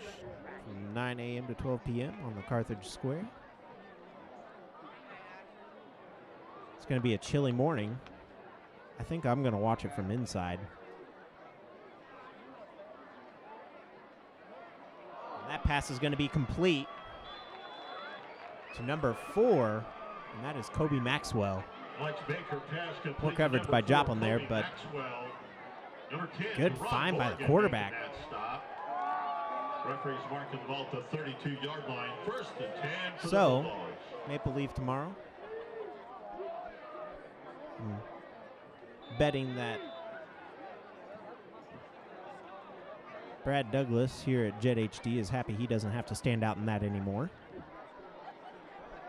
from 9 a.m. to 12 p.m. on the Carthage Square. It's going to be a chilly morning. I think I'm going to watch it from inside. And that pass is going to be complete to number 4, and that is Kobe Maxwell. Alex Baker pass complete Poor to coverage number by 4, Joplin there, Kobe but Maxwell. Number 10, good Ron find by the Morgan quarterback. making that stop. Referees marking the ball at the 32-yard line. 1st and 10 for the So, Bulldogs. Maple Leaf tomorrow. Betting that Brad Douglas here at Jet HD is happy he doesn't have to stand out in that anymore.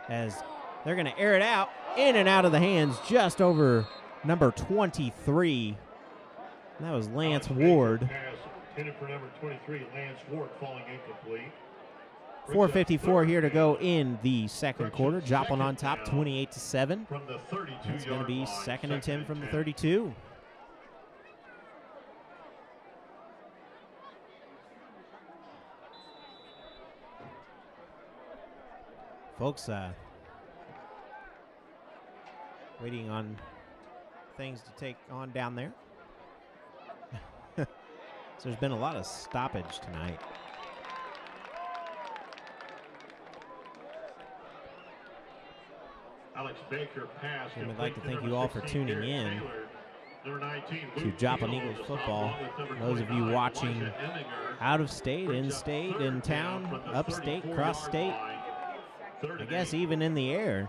As they're going to air it out, in and out of the hands, just over number 23. And that was Lance Ward. Pass intended for number 23, Lance Ward, falling incomplete. 4:54 here to go in the second quarter. Joplin on top, 28-7. From the 32-yard It's going to be line, 2nd and 10 from the 32. Folks, waiting on things to take on down there. So there's been a lot of stoppage tonight. Alex Baker pass. And we'd like to thank you all for tuning in to Joplin Eagles football. Those of you watching out of state, in state, in town, upstate, cross state, I guess even in the air.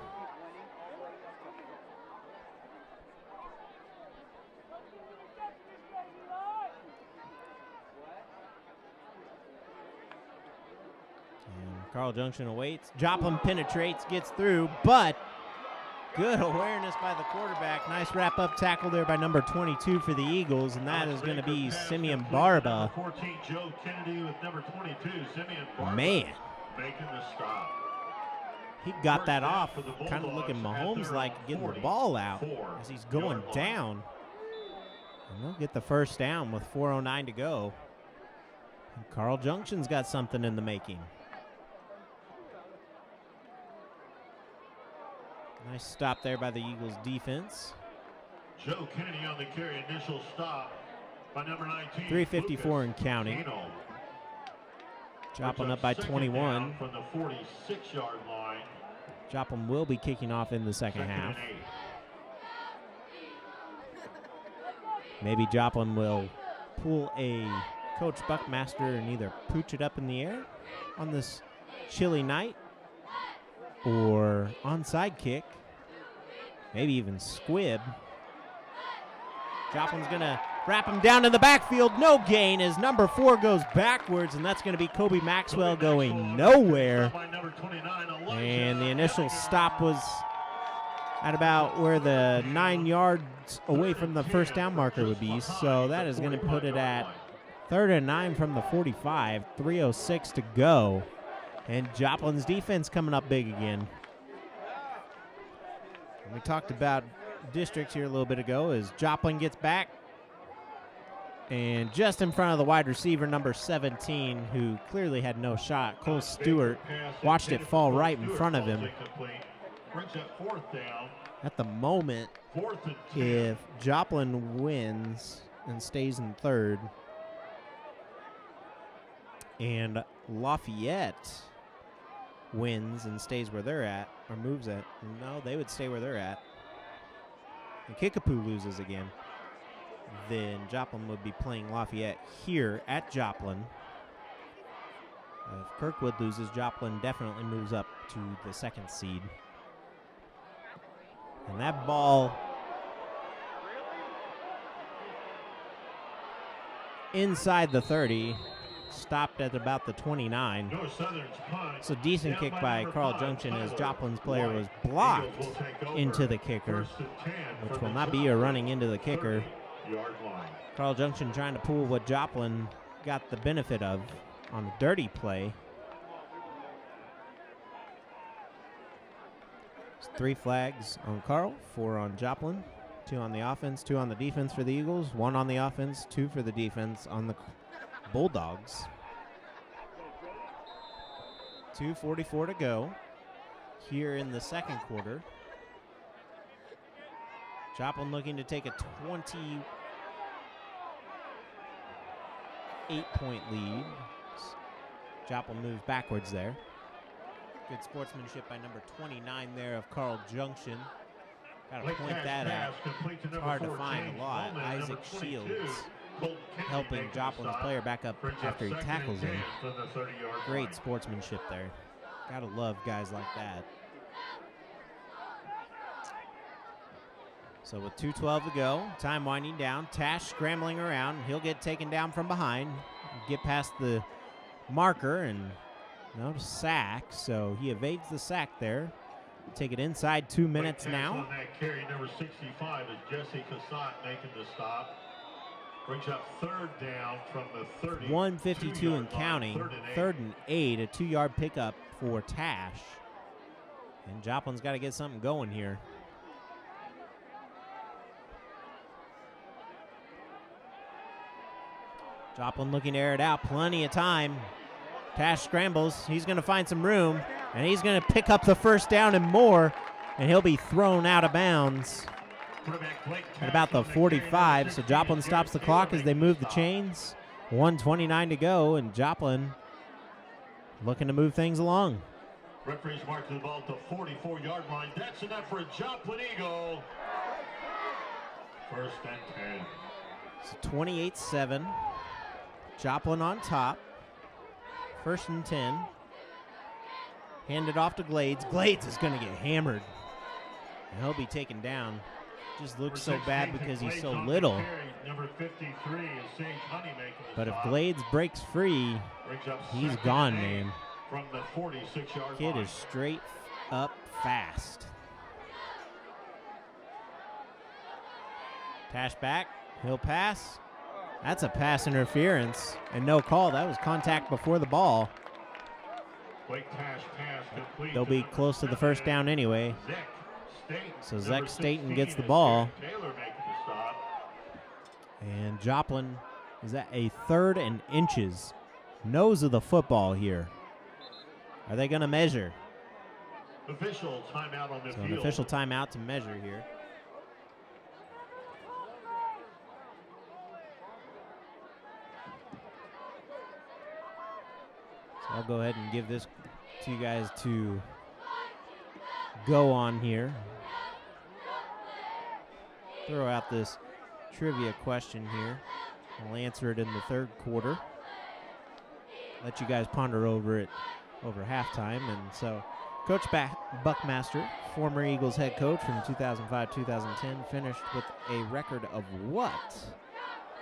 And Carl Junction awaits. Joplin penetrates, gets through, but good awareness by the quarterback. Nice wrap-up tackle there by number 22 for the Eagles, and that is going to be Simeon Barba. 14, Joe Kennedy with number 22, Simeon Barba. Man. Making the stop. He got that off, kind of looking Mahomes-like, getting the ball out as he's going down. And they'll get the first down with 4:09 to go. And Carl Junction's got something in the making. Nice stop there by the Eagles defense. Joe Kennedy on the carry, initial stop by number 19. 3:54 and counting. Joplin up by 21. From the 46-yard line. Joplin will be kicking off in the second half. Maybe Joplin will pull a Coach Buckmaster and either pooch it up in the air on this chilly night or onside kick, maybe even squib. Joplin's going to wrap him down in the backfield. No gain as number 4 goes backwards, and that's going to be Kobe Maxwell going nowhere. And the initial stop was at about where the 9 yards away from the first down marker would be. So that is going to put it at 3rd and 9 from the 45, 3:06 to go. And Joplin's defense coming up big again. And we talked about districts here a little bit ago as Joplin gets back. And just in front of the wide receiver, number 17, who clearly had no shot, Cole Stewart, watched it fall right in front of him. At the moment, if Joplin wins and stays in third, and Lafayette wins and stays where they're at, or moves it, no, they would stay where they're at, and Kickapoo loses again, then Joplin would be playing Lafayette here at Joplin. If Kirkwood loses, Joplin definitely moves up to the second seed. And that ball inside the 30, stopped at about the 29. So decent kick by Carl Junction as Joplin's player was blocked into the kicker, which will not be a running into the kicker. Carl Junction trying to pull what Joplin got the benefit of on a dirty play. It's 3 flags on Carl, 4 on Joplin, 2 on the offense, 2 on the defense for the Eagles, 1 on the offense, 2 for the defense on the Bulldogs. 2:44 to go here in the second quarter. Joplin looking to take a 28-point lead. Joplin moves backwards there. Good sportsmanship by number 29 there of Carl Junction. Got to point that out. It's hard to find a lot. Isaac Shields helping Joplin's player back up after he tackles him. Great sportsmanship there. Gotta love guys like that. So with 2:12 to go, time winding down, Tash scrambling around. He'll get taken down from behind, get past the marker and no sack, so he evades the sack there. Take it inside 2 minutes now. On that carry, number 65 is Jesse Cassat making the stop. Brings up third down from the 30. 1:52 and counting. Third and 8, a 2-yard pickup for Tash. And Joplin's got to get something going here. Joplin looking to air it out. Plenty of time. Tash scrambles. He's going to find some room. And he's going to pick up the first down and more. And he'll be thrown out of bounds at about the 45. So Joplin stops the clock as they move the chains. 1:29 to go. And Joplin looking to move things along. Referees mark the ball at the 44-yard line. That's enough for a Joplin Eagle. First and 10. So 28-7. Joplin on top. First and 10. Handed off to Glades. Glades is going to get hammered. And he'll be taken down. Just looks so bad because he's so little. Number 53 is Sage Honey making the But if stop. Glades breaks free, he's gone, man. From the 46-yard Kid line. is straight up fast. Tash back. He'll pass. That's a pass interference and no call. That was contact before the ball. Blake Tash pass complete. They'll be close to the first down anyway. So Zach Staten gets the ball. Taylor making the stop. And Joplin is at a 3rd and inches. Nose of the football here. Are they going to measure? Official timeout on the So field. an official timeout to measure here. So I'll go ahead and give this to you guys to go on here. Throw out this trivia question here. I'll answer it in the third quarter. Let you guys ponder over it over halftime. And so Coach Buckmaster, former Eagles head coach from 2005-2010, finished with a record of what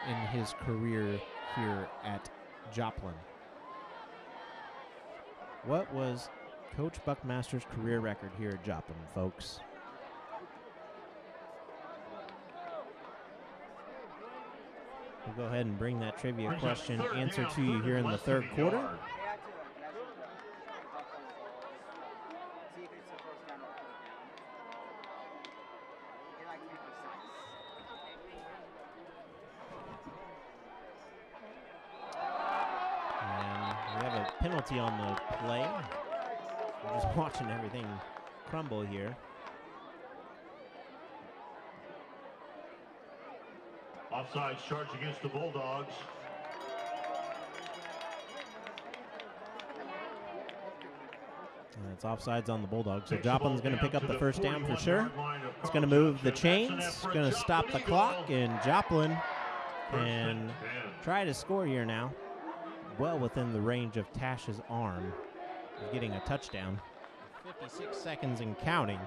in his career here at Joplin? What was Coach Buckmaster's career record here at Joplin, folks? We'll go ahead and bring that trivia question answer to you here in the third quarter. We have a penalty on the play. We're just watching everything crumble here. Offside charge against the Bulldogs. And it's offsides on the Bulldogs. So Joplin's going to pick up the first down for sure. It's going to move the chains. It's going to stop the clock, and Joplin can try to score here now. Well within the range of Tash's arm of getting a touchdown. 56 seconds and counting.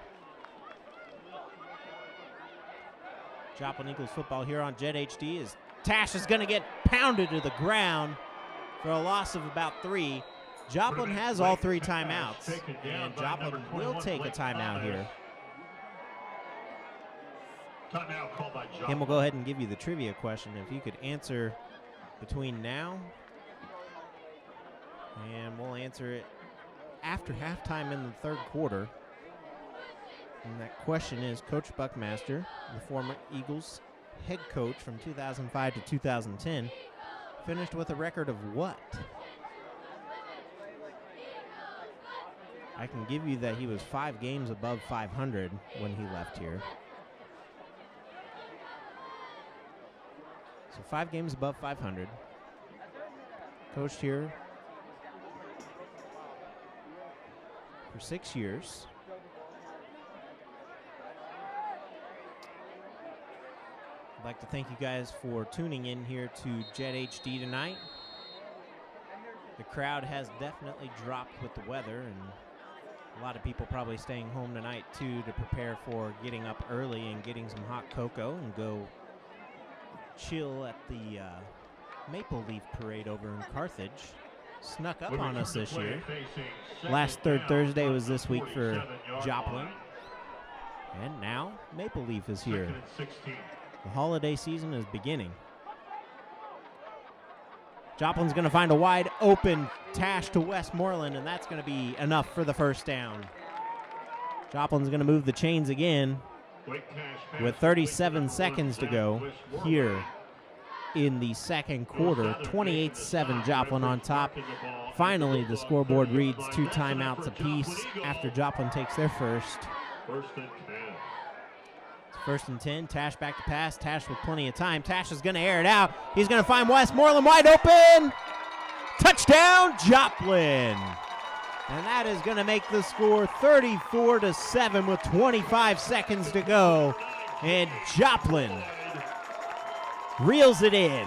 Joplin Eagles football here on Jet HD as Tash is going to get pounded to the ground for a loss of about 3. Joplin has all 3 timeouts, and Joplin will take a timeout here. Timeout called by Joplin. And we'll go ahead and give you the trivia question. If you could answer between now, and we'll answer it after halftime in the 3rd quarter. And that question is, Coach Buckmaster, the former Eagles head coach from 2005 to 2010, finished with a record of what? I can give you that he was 5 games above 500 when he left here. So 5 games above 500. Coached here for 6 years. I'd like to thank you guys for tuning in here to Jet HD tonight. The crowd has definitely dropped with the weather, and a lot of people probably staying home tonight too to prepare for getting up early and getting some hot cocoa and go chill at the Maple Leaf Parade over in Carthage. Snuck up on us this year. Last third Thursday was this week for Joplin. And now Maple Leaf is here. The holiday season is beginning. Joplin's going to find a wide open Tash to Westmoreland, and that's going to be enough for the first down. Joplin's going to move the chains again with 37 seconds to go here in the 2nd quarter. 28-7 Joplin on top. Finally, the scoreboard reads 2 timeouts apiece after Joplin takes their first. First and 10, Tash back to pass. Tash with plenty of time. Tash is going to air it out. He's going to find Westmoreland wide open. Touchdown, Joplin. And that is going to make the score 34-7 with 25 seconds to go. And Joplin reels it in.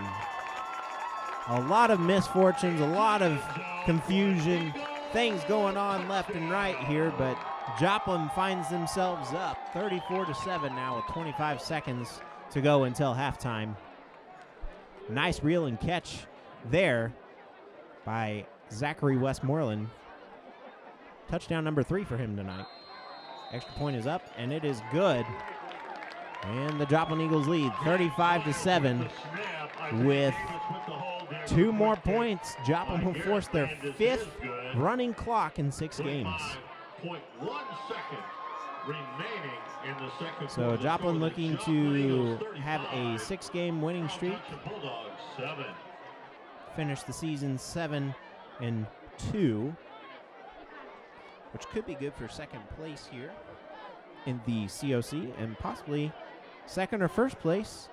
A lot of misfortunes, a lot of confusion, things going on left and right here, but Joplin finds themselves up 34-7 now with 25 seconds to go until halftime. Nice reel and catch there by Zachary Westmoreland. Touchdown number 3 for him tonight. Extra point is up, and it is good. And the Joplin Eagles lead 35-7 with 2 more points. Joplin will force their 5th running clock in 6 games. 0.1 second remaining in the second So quarter. Joplin looking to have a 6-game winning streak. Finish the season 7-2, which could be good for 2nd place here in the COC and possibly 2nd or 1st place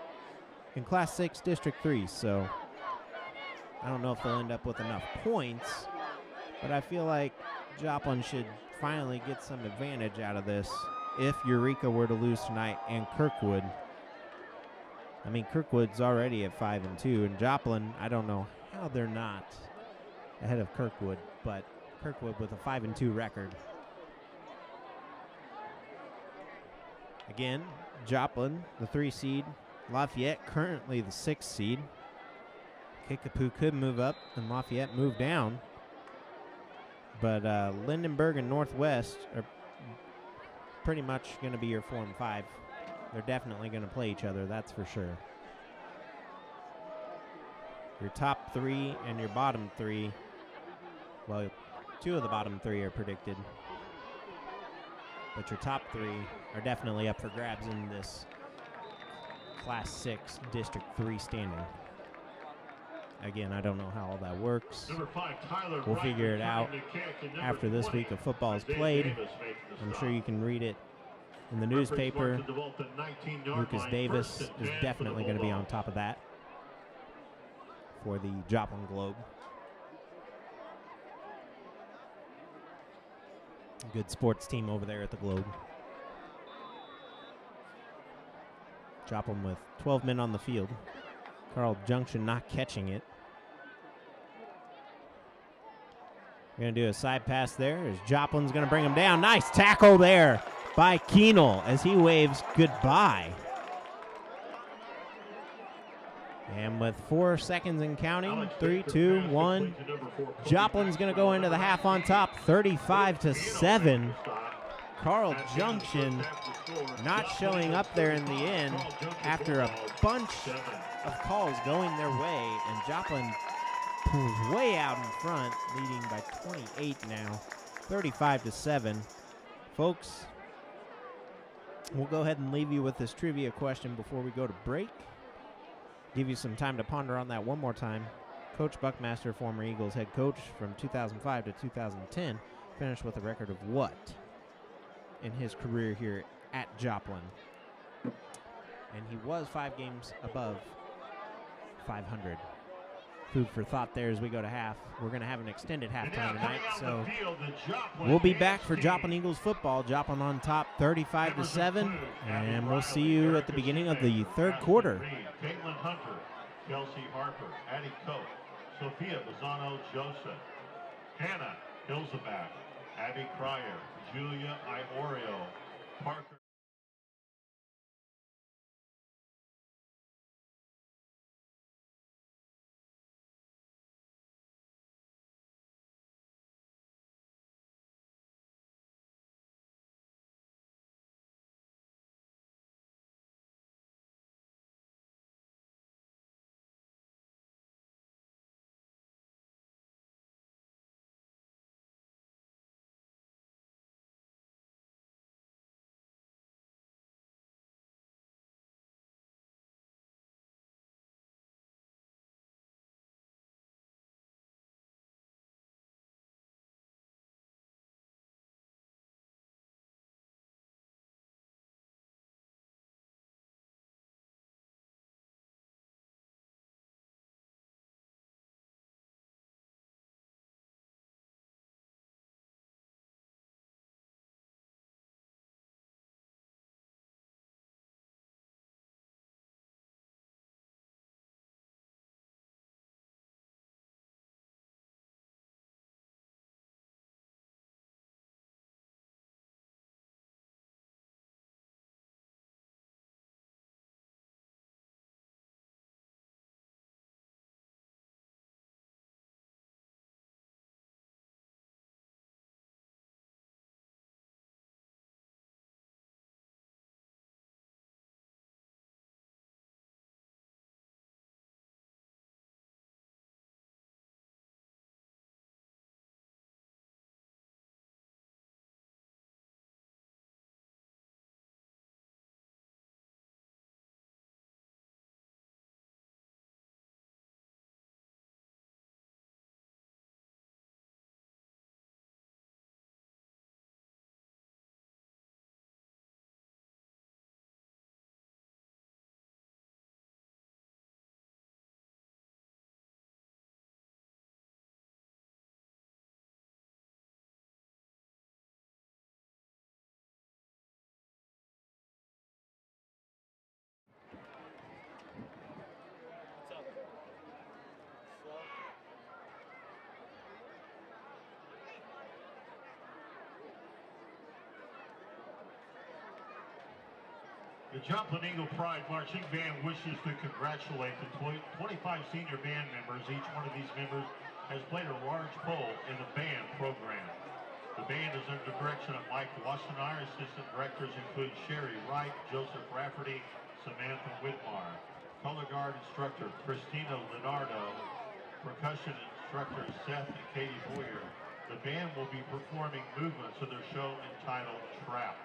in Class 6 District 3. So I don't know if they'll end up with enough points, but I feel like Joplin should finally get some advantage out of this if Eureka were to lose tonight and Kirkwood. I mean, Kirkwood's already at 5-2, and Joplin, I don't know how they're not ahead of Kirkwood, but Kirkwood with a 5-2 record. Again, Joplin, the 3 seed. Lafayette currently the 6 seed. Kickapoo could move up and Lafayette move down. But Lindenberg and Northwest are pretty much going to be your 4 and 5. They're definitely going to play each other, that's for sure. Your top 3 and your bottom 3, well, 2 of the bottom 3 are predicted. But your top 3 are definitely up for grabs in this Class 6 District 3 standing. Again, I don't know how all that works. Number 5, Tyler We'll Wright figure it returning out the kick, and number after this 20, week of football is Dave played. Davis making the I'm stop. sure you can read it in the Referees newspaper. mark the ball to 19-yard Lucas line, Davis first and is 10 definitely for the going to be on Bulldogs. top of that for the Joplin Globe. Good sports team over there at the Globe. Joplin with 12 men on the field. Carl Junction not catching it. We're going to do a side pass there as Joplin's going to bring him down. Nice tackle there by Keenel as he waves goodbye. And with 4 seconds and counting, 3, 2, 1, Joplin's going to go into the half on top, 35-7. Carl Junction not showing up there in the end after a bunch of calls going their way, and Joplin pulls way out in front, leading by 28 now, 35-7. Folks, we'll go ahead and leave you with this trivia question before we go to break. Give you some time to ponder on that one more time. Coach Buckmaster, former Eagles head coach from 2005 to 2010, finished with a record of what in his career here at Joplin? And he was 5 games above 500. Food for thought there as we go to half. We're going to have an extended halftime tonight, so we'll be back for Joplin Eagles football. Joplin on top, 35-7, and we'll see you at the beginning of the third quarter. Caitlin Hunter, Kelsey Harper, Addie Koch, Sophia Lozano Joseph, Hannah Hilzeback, Abby Cryer, Julia Iorio, Parker. The Joplin Eagle Pride Marching Band wishes to congratulate the 25 senior band members. Each one of these members has played a large role in the band program. The band is under the direction of Mike Wassenaar. Assistant directors include Sherry Wright, Joseph Rafferty, Samantha Whitmar. Color guard instructor Christina Leonardo. Percussion instructors Seth and Katie Boyer. The band will be performing movements of their show entitled Trap.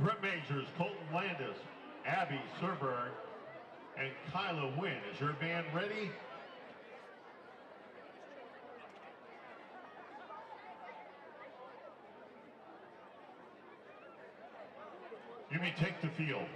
Drum majors Colton Landis, Abby Serberg, and Kyla Wynn. Is your band ready? You may take the field.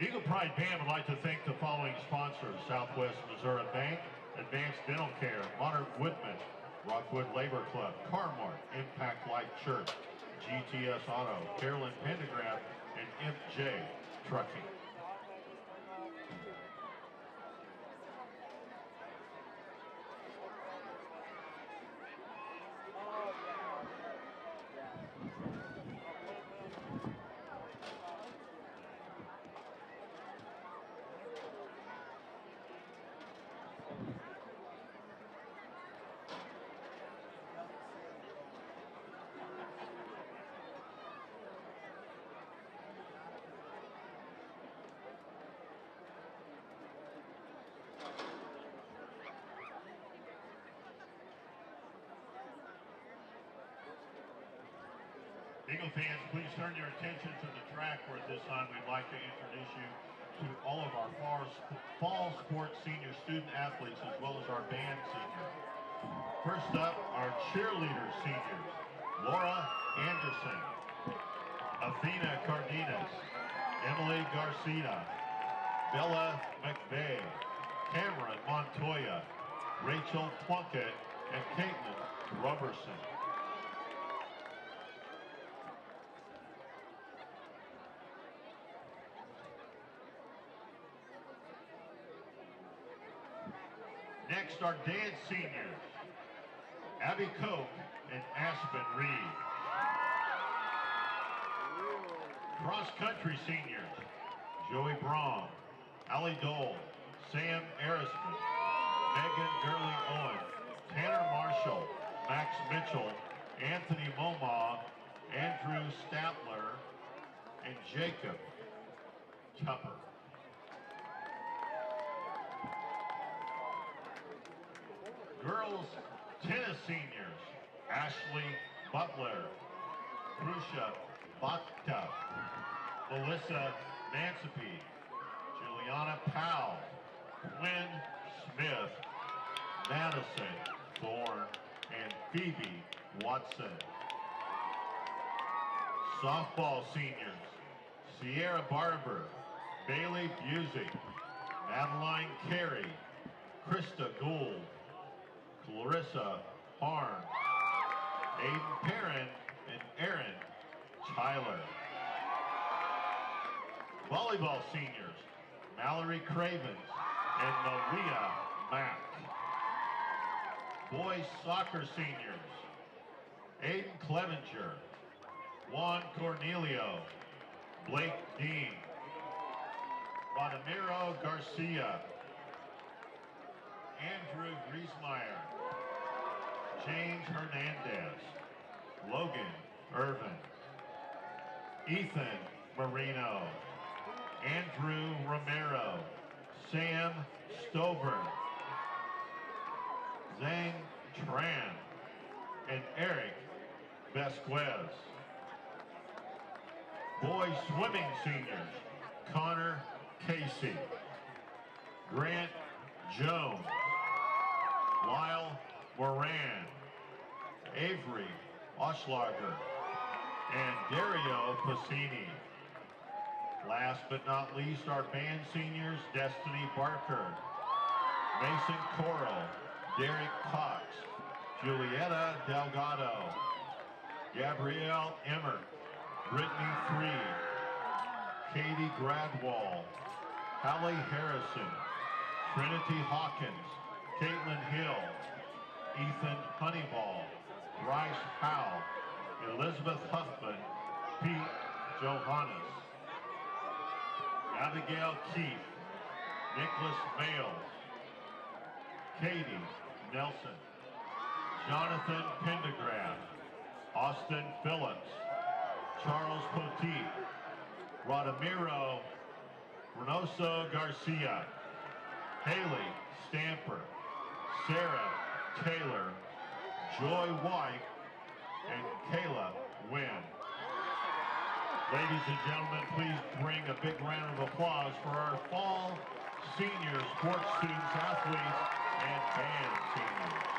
Eagle Pride Band would like to thank the following sponsors: Southwest Missouri Bank, Advanced Dental Care, Modern Woodman, Rockwood Labor Club, Carmart, Impact Life Church, GTS Auto, Carolyn Pendergraft, and FJ Trucking. Eagle fans, please turn your attention to the track where at this time we'd like to introduce you to all of our fall sports senior student athletes as well as our band seniors. First up, our cheerleader seniors: Laura Anderson, Athena Cardenas, Emily Garcia, Bella McVeigh, Cameron Montoya, Rachel Plunkett, and Caitlin Roberson. Next, our dance seniors: Abby Koch and Aspen Reed. Cross country seniors: Joey Braun, Allie Dole, Sam Arisman, Megan Gurley Owen, Tanner Marshall, Max Mitchell, Anthony Moma, Andrew Statler, and Jacob Tupper. Girls tennis seniors: Ashley Butler, Krusha Bakta, Melissa Mancipy, Juliana Powell, Quinn Smith, Madison Thorne, and Phoebe Watson. Softball seniors: Sierra Barber, Bailey Busick, Madeline Carey, Krista Gould, Clarissa Harn, Aiden Perrin, and Aaron Tyler. Volleyball seniors: Mallory Cravens and Maria Mack. Boys soccer seniors: Aiden Clevenger, Juan Cornelio, Blake Dean, Rodamiro Garcia, Andrew Griesmeyer, James Hernandez, Logan Irvin, Ethan Marino, Andrew Romero, Sam Stover, Zhang Tran, and Eric Vasquez. Boys swimming seniors: Connor Casey, Grant Jones, Lyle Moran, Avery Oschlager, and Dario Pacini. Last but not least, our band seniors: Destiny Barker, Mason Coral, Derek Cox, Julieta Delgado, Gabrielle Emmert, Brittany Freed, Katie Gradwall, Hallie Harrison, Trinity Hawkins, Caitlin Hill, Ethan Honeyball, Bryce Powell, Elizabeth Huffman, Pete Johannes, Abigail Keefe, Nicholas Bales, Katie Nelson, Jonathan Pendergraft, Austin Phillips, Charles Poteet, Rodamiro Reynoso Garcia, Haley Stamper, Sarah Taylor, Joy White, and Kayla Wynn. Ladies and gentlemen, please bring a big round of applause for our fall senior sports students, athletes, and band seniors.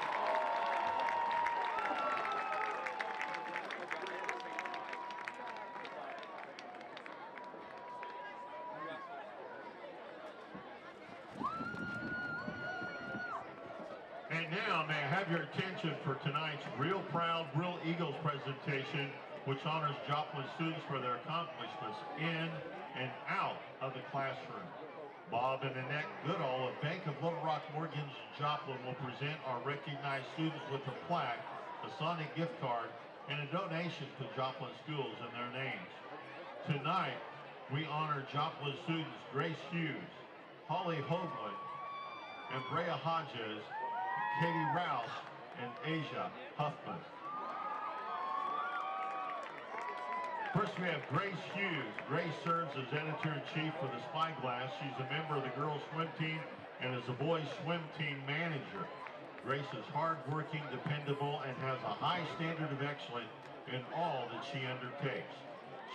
now, may I have your attention for tonight's Real Proud, Real Eagles presentation, which honors Joplin students for their accomplishments in and out of the classroom. Bob and Annette Goodall of Bank of Little Rock Mortgage Joplin will present our recognized students with a plaque, a Sonic gift card, and a donation to Joplin schools in their names. Tonight, we honor Joplin students Grace Hughes, Holly Hoagland, and Brea Hodges, Katie Rouse, and Asia Huffman. First, we have Grace Hughes. Grace serves as editor-in-chief for the Spyglass. She's a member of the girls' swim team and is the boys' swim team manager. Grace is hardworking, dependable, and has a high standard of excellence in all that she undertakes.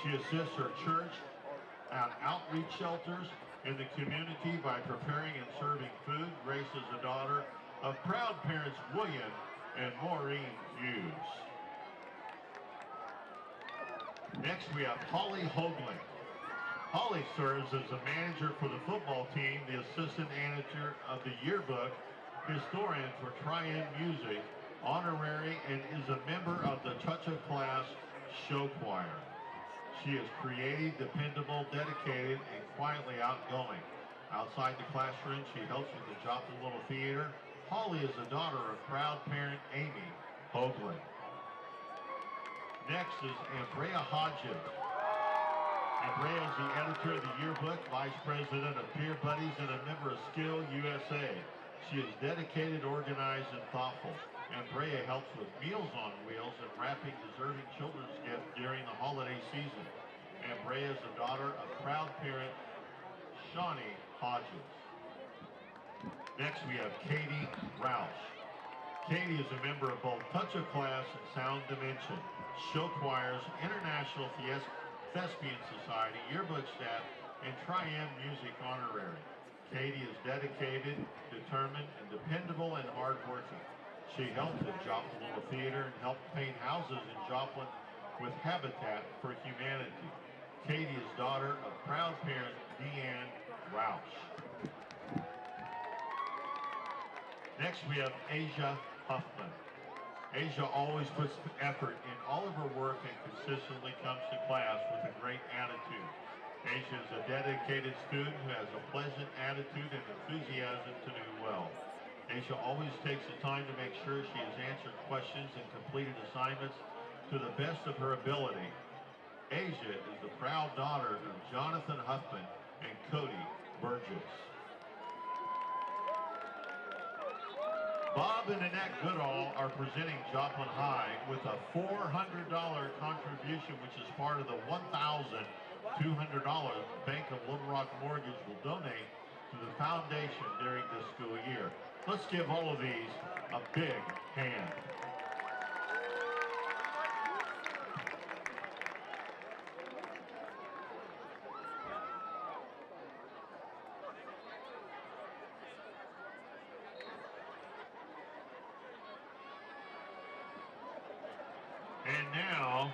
She assists her church at outreach shelters in the community by preparing and serving food. Grace is the daughter of proud parents William and Maureen Hughes. Next, we have Holly Hoagland. Holly serves as the manager for the football team, the assistant editor of the yearbook, historian for Triune Music, honorary, and is a member of the Touch of Class show choir. She is creative, dependable, dedicated, and quietly outgoing. Outside the classroom, she helps with the Joplin Little Theater. Holly is the daughter of proud parent Amy Hoagland. Next is Brea Hodges. Brea is the editor of the yearbook, vice president of Peer Buddies, and a member of Skill USA. She is dedicated, organized, and thoughtful. Brea helps with Meals on Wheels and wrapping deserving children's gifts during the holiday season. Brea is the daughter of proud parent Shawnee Hodges. Next we have Katie Roush. Katie is a member of both Touch of Class and Sound Dimension, show choirs, International Thespian Society, yearbook staff, and Triune Music honorary. Katie is dedicated, determined, and dependable and hardworking. She helped with Joplin Little Theater and helped paint houses in Joplin with Habitat for Humanity. Katie is daughter of proud parent Deanne Roush. Next we have Asia Huffman. Asia always puts effort in all of her work and consistently comes to class with a great attitude. Asia is a dedicated student who has a pleasant attitude and enthusiasm to do well. Asia always takes the time to make sure she has answered questions and completed assignments to the best of her ability. Asia is the proud daughter of Jonathan Huffman and Cody Burgess. Bob and Annette Goodall are presenting Joplin High with a $400 contribution, which is part of the $1,200 Bank of Little Rock Mortgage will donate to the foundation during this school year. Let's give all of these a big hand. And now,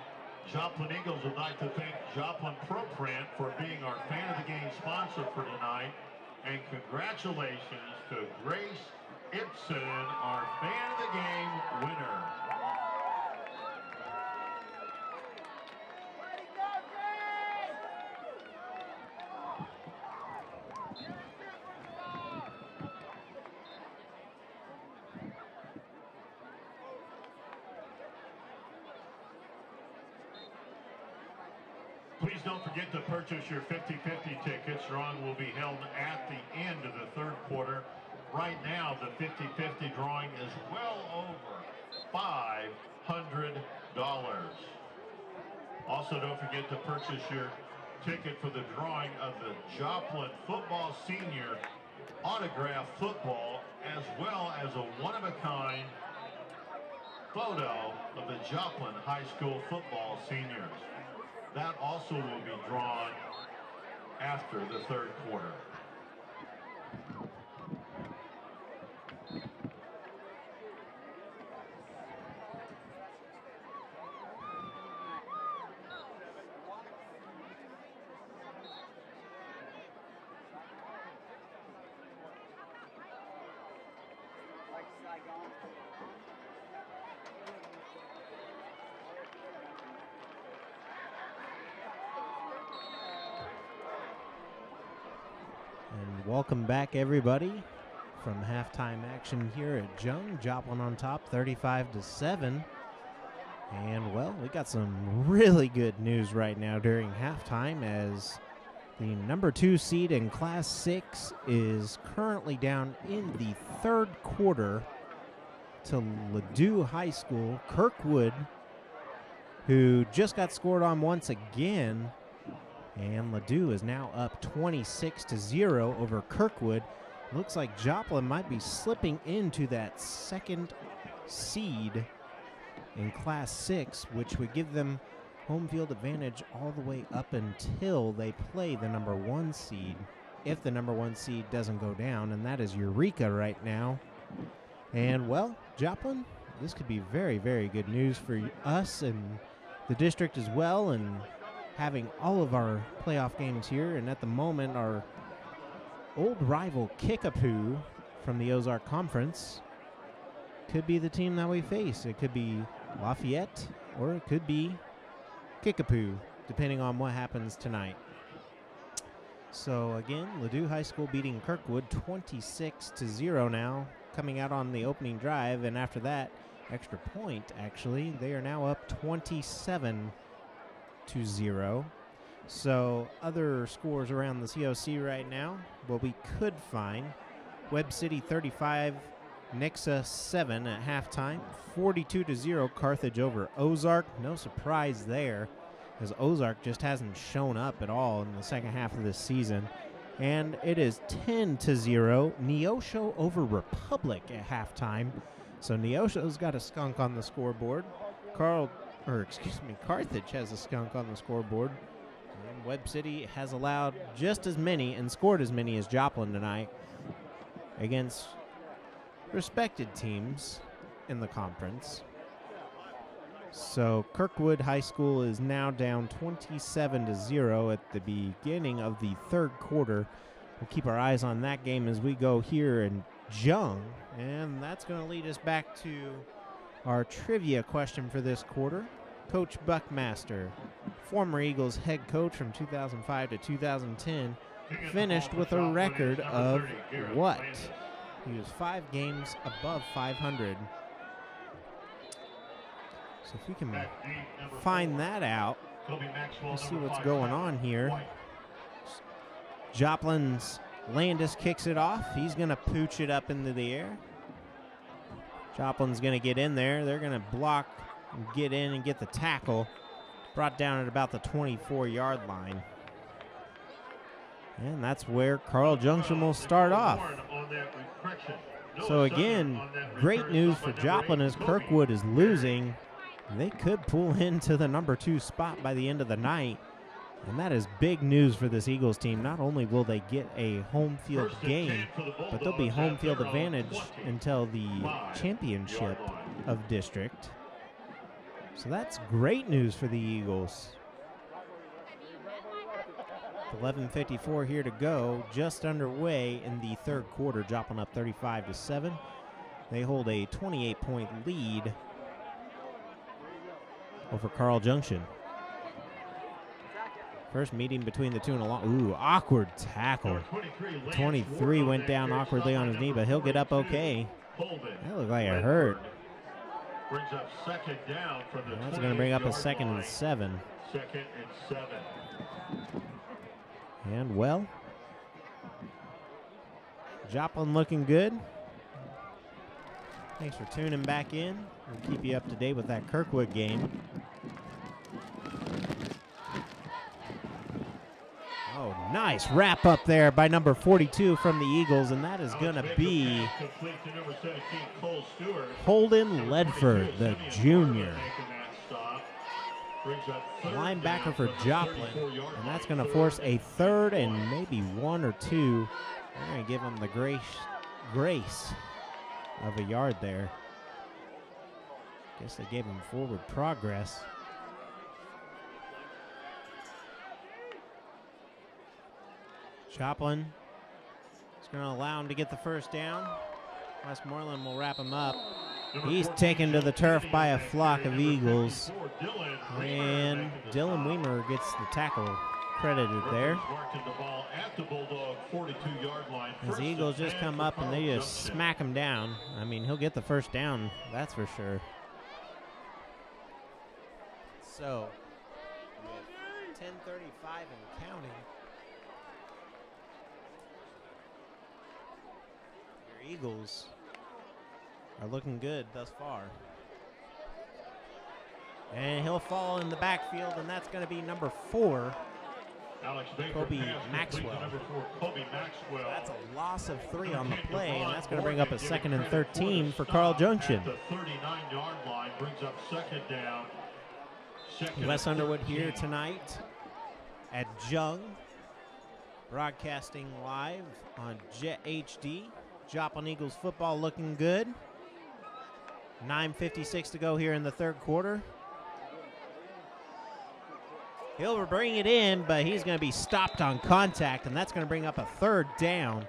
Joplin Eagles would like to thank Joplin ProPrint for being our Fan of the Game sponsor for tonight. And congratulations to Grace Ibsen, our Fan of the Game winner. Please don't forget to purchase your 50-50 tickets. Drawing will be held at the end of the third quarter. Right now, the 50-50 drawing is well over $500. Also, don't forget to purchase your ticket for the drawing of the Joplin Football Senior Autograph Football, as well as a one-of-a-kind photo of the Joplin High School football seniors. That also will be drawn after the third quarter. Like Saigon. Welcome back, everybody, from halftime action here at Jung. Joplin on top, 35-7. And, well, we got some really good news right now during halftime, as the number 2 seed in Class 6 is currently down in the third quarter to Ladue High School. Kirkwood, who just got scored on once again, and Ladue is now up 26-0 over Kirkwood. Looks like Joplin might be slipping into that second seed in Class 6, which would give them home field advantage all the way up until they play the number 1 seed, if the number 1 seed doesn't go down, and that is Eureka right now. And, well, Joplin, this could be very, very good news for us and the district as well, and having all of our playoff games here. And at the moment, our old rival Kickapoo from the Ozark Conference could be the team that we face. It could be Lafayette or it could be Kickapoo, depending on what happens tonight. So again, Ladue High School beating Kirkwood 26-0 now, coming out on the opening drive, and after that extra point, actually, they are now up 27-0. So other scores around the COC right now, what we could find: Webb City 35, Nixa 7 at halftime, 42-0 Carthage over Ozark. No surprise there, as Ozark just hasn't shown up at all in the second half of this season. And it is 10-0 Neosho over Republic at halftime. So Neosho's got a skunk on the scoreboard. Carthage has a skunk on the scoreboard. And Webb City has allowed just as many and scored as many as Joplin tonight against respected teams in the conference. So Kirkwood High School is now down 27-0 at the beginning of the third quarter. We'll keep our eyes on that game as we go here in Jung. And that's going to lead us back to our trivia question for this quarter. Coach Buckmaster, former Eagles head coach from 2005 to 2010, finished with a record of what? He was 5 games above 500. So if we can find that out, we'll see what's going on here. Joplin's Landis kicks it off. He's going to pooch it up into the air. Joplin's going to get in there. They're going to block and get in and get the tackle. Brought down at about the 24-yard line. And that's where Carl Junction will start off. So again, great news for Joplin as Kirkwood is losing. They could pull into the number 2 spot by the end of the night. And that is big news for this Eagles team. Not only will they get a home field game, but they'll be home field advantage until the championship of district. So that's great news for the Eagles. 11:54 here to go, just underway in the third quarter. Joplin up 35-7. They hold a 28-point lead over Carl Junction. First meeting between the two and a long. Ooh, awkward tackle. 23 went down awkwardly on his knee, but he'll get up okay. That looked like it hurt. That's going to bring up a 2nd and 7. And, well, Joplin looking good. Thanks for tuning back in. We'll keep you up to date with that Kirkwood game. Oh, nice wrap up there by number 42 from the Eagles, and that is going to be Holden Ledford, the junior. Linebacker for Joplin, and that's going to force a 3rd and maybe 1 or 2. They're going to give him the grace of a yard there. Guess they gave him forward progress. Joplin is going to allow him to get the first down. Westmoreland will wrap him up. He's taken to the turf by a flock of Eagles. And Dylan Weimer gets the tackle credited there. Marking the ball at the Bulldog 42-yard line. As the Eagles just come up and they just smack him down. I mean, he'll get the first down, that's for sure. So, with 10:35 and counting, your Eagles are looking good thus far. And he'll fall in the backfield, and that's going to be number 4, Kobe Maxwell. So that's a loss of 3 on the play, and that's going to bring up a 2nd and 13 for Carl Junction. The 39-yard line brings up 2nd down. Wes Underwood here tonight at Jung, broadcasting live on Jet HD. Joplin Eagles football looking good. 9:56 to go here in the third quarter. He'll bring it in, but he's going to be stopped on contact, and that's going to bring up a 3rd down.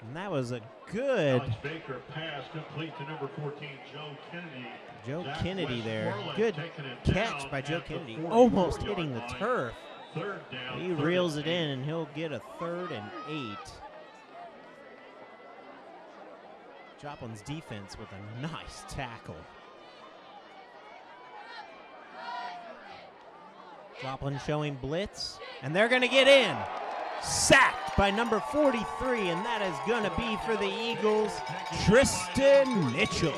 And that was a good Alex Baker pass complete to number 14, Joe Kennedy. Joe Kennedy there. Good catch by Joe Kennedy. Almost hitting the turf. 3rd down. He reels it in, and he'll get a 3rd and 8. Joplin's defense with a nice tackle. Joplin showing blitz, and they're going to get in. Sacked by number 43, and that is going to be for the Eagles, Tristan Mitchell.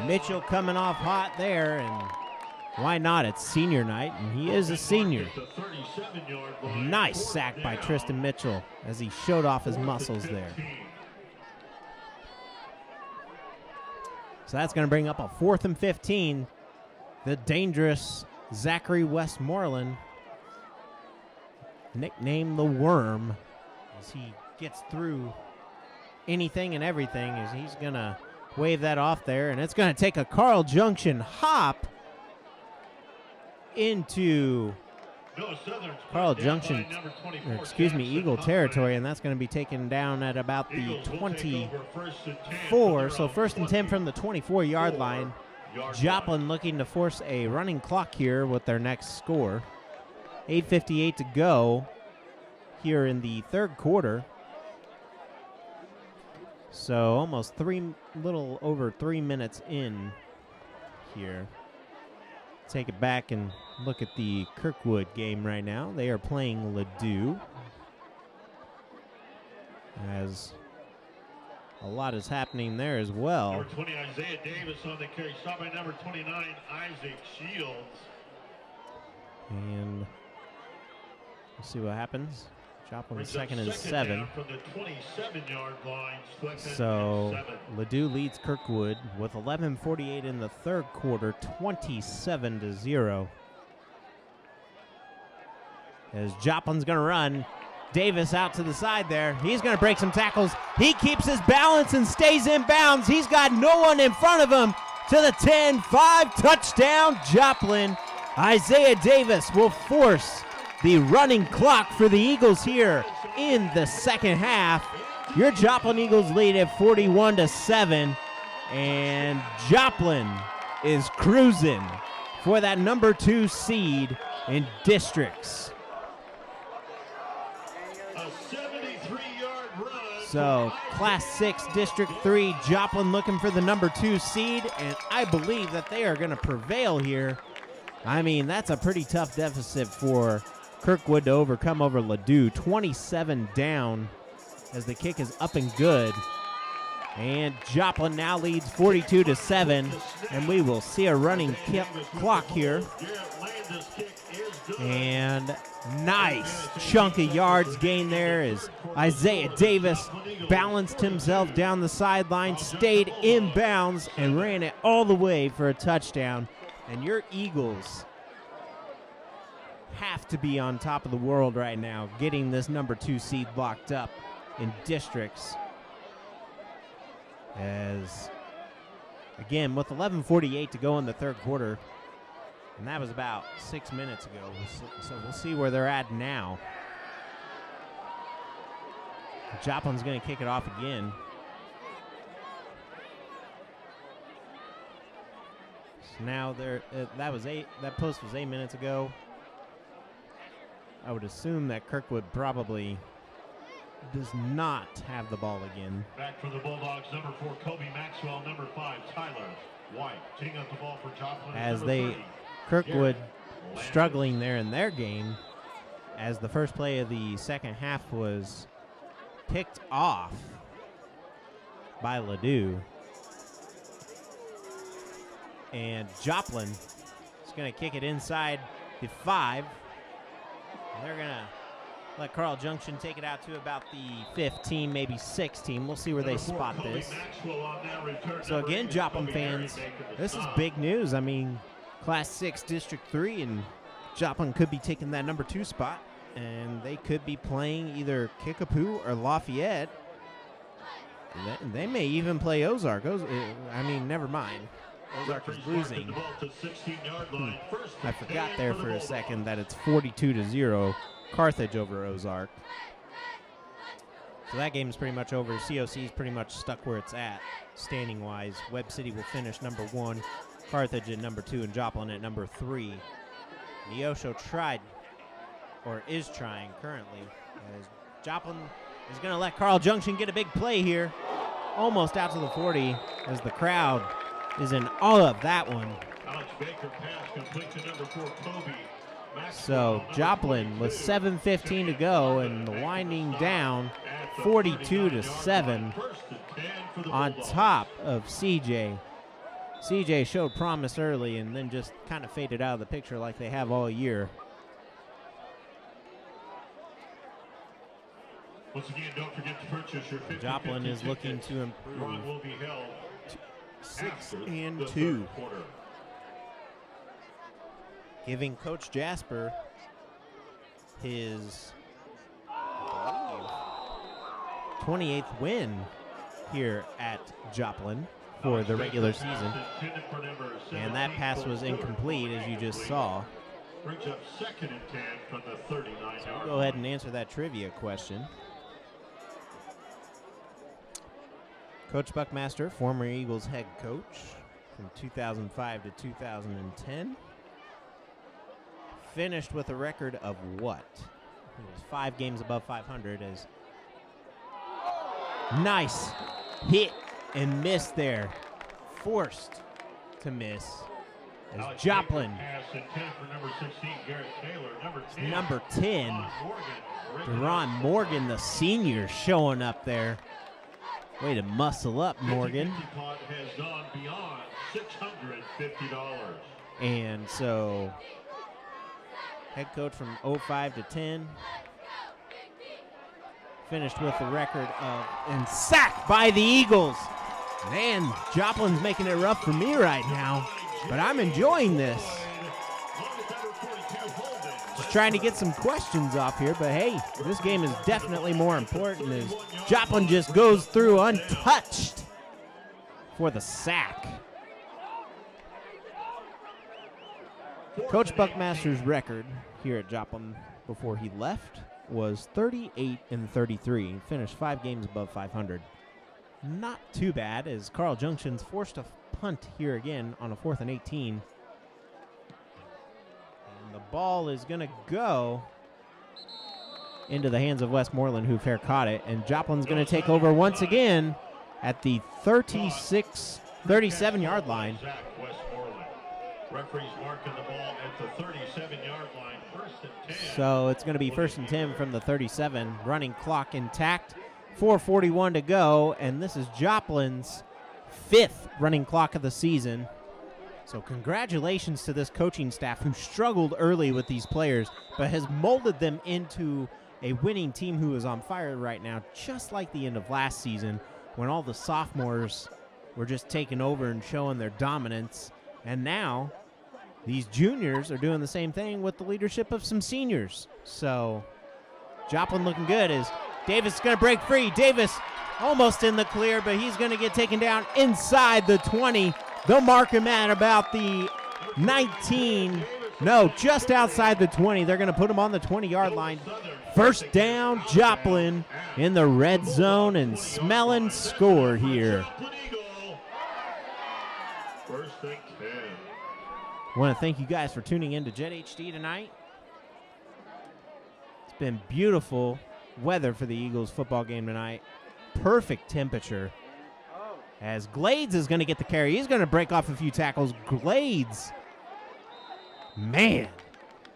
Mitchell coming off hot there, and why not? It's senior night, and he is a senior. Nice sack by Tristan Mitchell as he showed off his muscles there. So that's going to bring up a 4th and 15. The dangerous Zachary Westmoreland, nicknamed the Worm, as he gets through anything and everything, as he's going to wave that off there, and it's going to take a Carl Junction hop into Carl Junction, Eagle territory, and that's going to be taken down at about the 24. So 1st and 10 from the 24-yard line. Joplin looking to force a running clock here with their next score. 8:58 to go here in the third quarter. So almost little over 3 minutes in here. Take it back and look at the Kirkwood game right now. They are playing Ladue, as a lot is happening there as well. Number 20, Isaiah Davis on the carry. Stop by number 29, Isaac Shields. And we'll see what happens. Joplin 2nd and 7. From the 27-yard line. So Ladue leads Kirkwood with 11:48 in the third quarter, 27-0. As Joplin's going to run. Davis out to the side there. He's going to break some tackles. He keeps his balance and stays in bounds. He's got no one in front of him to the 10-5 touchdown Joplin. Isaiah Davis will force the running clock for the Eagles here in the second half. Your Joplin Eagles lead at 41-7, and Joplin is cruising for that number 2 seed in districts. So, Class 6, District 3, Joplin looking for the number 2 seed, and I believe that they are going to prevail here. I mean, that's a pretty tough deficit for Kirkwood to overcome over Ladue. 27 down as the kick is up and good. And Joplin now leads 42-7, and we will see a running clock here. And nice chunk of yards gained there as Isaiah Davis balanced himself down the sideline, stayed in bounds, and ran it all the way for a touchdown. And your Eagles have to be on top of the world right now, getting this number 2 seed locked up in districts. As, again, with 11:48 to go in the third quarter, and that was about 6 minutes ago, so we'll see where they're at now. Joplin's going to kick it off again. So now that post was 8 minutes ago. I would assume that Kirkwood probably does not have the ball again. Back for the Bulldogs, number 4, Kobe Maxwell, number 5, Tyler White. Taking up the ball for Joplin. As number 30, Kirkwood Garrett struggling there in their game, as the first play of the second half was picked off by Ledoux. And Joplin is going to kick it inside the 5. They're going to let Carl Junction take it out to about the 15, maybe 16. We'll see where they spot this. So again, Joplin fans, this is big news. I mean, Class 6 District 3, and Joplin could be taking that number 2 spot, and they could be playing either Kickapoo or Lafayette. They may even play Ozark. I mean, never mind. Ozark is losing. I forgot there for a second that it's 42-0 Carthage over Ozark. So that game's pretty much over. COC is pretty much stuck where it's at, standing-wise. Webb City will finish number 1, Carthage at number 2, and Joplin at number 3. Neosho is trying currently, as Joplin is going to let Carl Junction get a big play here. Almost out to the 40, as the crowd is in all of that one. Alex Baker pass complete to number 4, Kobe. So Joplin with 7:15 to go and winding down 42-7 on top of CJ. CJ showed promise early and then just kind of faded out of the picture like they have all year. Once again, don't forget to purchase your 50/50 Joplin is looking tickets. to improve. Drawing will be held 6-2. Giving Coach Jasper his 28th win here at Joplin for the regular season. And that pass was incomplete, as you just saw. Brings up 2nd and 10 from the 39-yard So we'll go ahead and answer that trivia question. Coach Buckmaster, former Eagles head coach from 2005 to 2010. Finished with a record of what? He was 5 games above 500 as nice hit and miss there. Forced to miss as Joplin. Number 10, Deron Morgan, the senior, showing up there. Way to muscle up, Morgan. Has gone beyond $650. And so head coach from 05 to 10. Finished with the record of, and sacked by the Eagles. Man, Joplin's making it rough for me right now, but I'm enjoying this. Just trying to get some questions off here, but hey, this game is definitely more important as Joplin just goes through untouched for the sack. Coach Buckmaster's record here at Joplin before he left was 38-33. Finished 5 games above 500. Not too bad, as Carl Junction's forced a punt here again on a 4th and 18. And the ball is going to go into the hands of Westmoreland, who fair caught it. And Joplin's going to take over once again at the 37-yard line. Referees marking the ball at the 37-yard line. 1st and 10. So it's going to be 1st and 10 from the 37. Running clock intact. 4:41 to go, and this is Joplin's 5th running clock of the season. So congratulations to this coaching staff who struggled early with these players, but has molded them into a winning team who is on fire right now, just like the end of last season when all the sophomores were just taking over and showing their dominance. And now these juniors are doing the same thing with the leadership of some seniors. So Joplin looking good as Davis is going to break free. Davis almost in the clear, but he's going to get taken down inside the 20. They'll mark him at about the 19. No, just outside the 20. They're going to put him on the 20-yard line. 1st down, Joplin in the red zone, and smelling score here. First and 10. I want to thank you guys for tuning in to Jet HD tonight. It's been beautiful weather for the Eagles football game tonight. Perfect temperature. As Glades is going to get the carry. He's going to break off a few tackles. Glades. Man.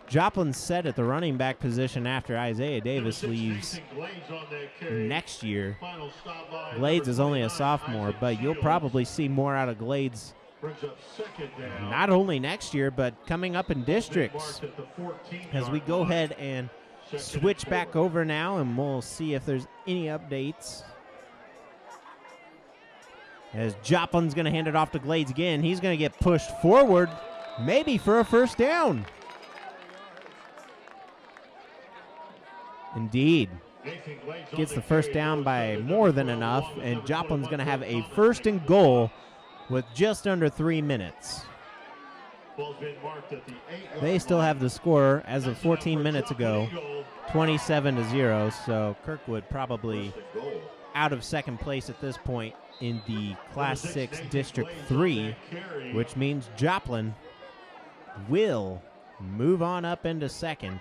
Joplin set at the running back position after Isaiah Davis leaves next year. Glades is only a sophomore, but you'll probably see more out of Glades not only next year, but coming up in districts. As we go ahead and switch back over now, and we'll see if there's any updates. As Joplin's going to hand it off to Glades again. He's going to get pushed forward, maybe for a first down. Indeed. Gets the first down by more than enough, and Joplin's going to have a first and goal with just under 3 minutes. They still have the score as of 14 minutes ago, 27-0, so Kirkwood probably out of second place at this point in the Class 6 District 3, which means Joplin will move on up into second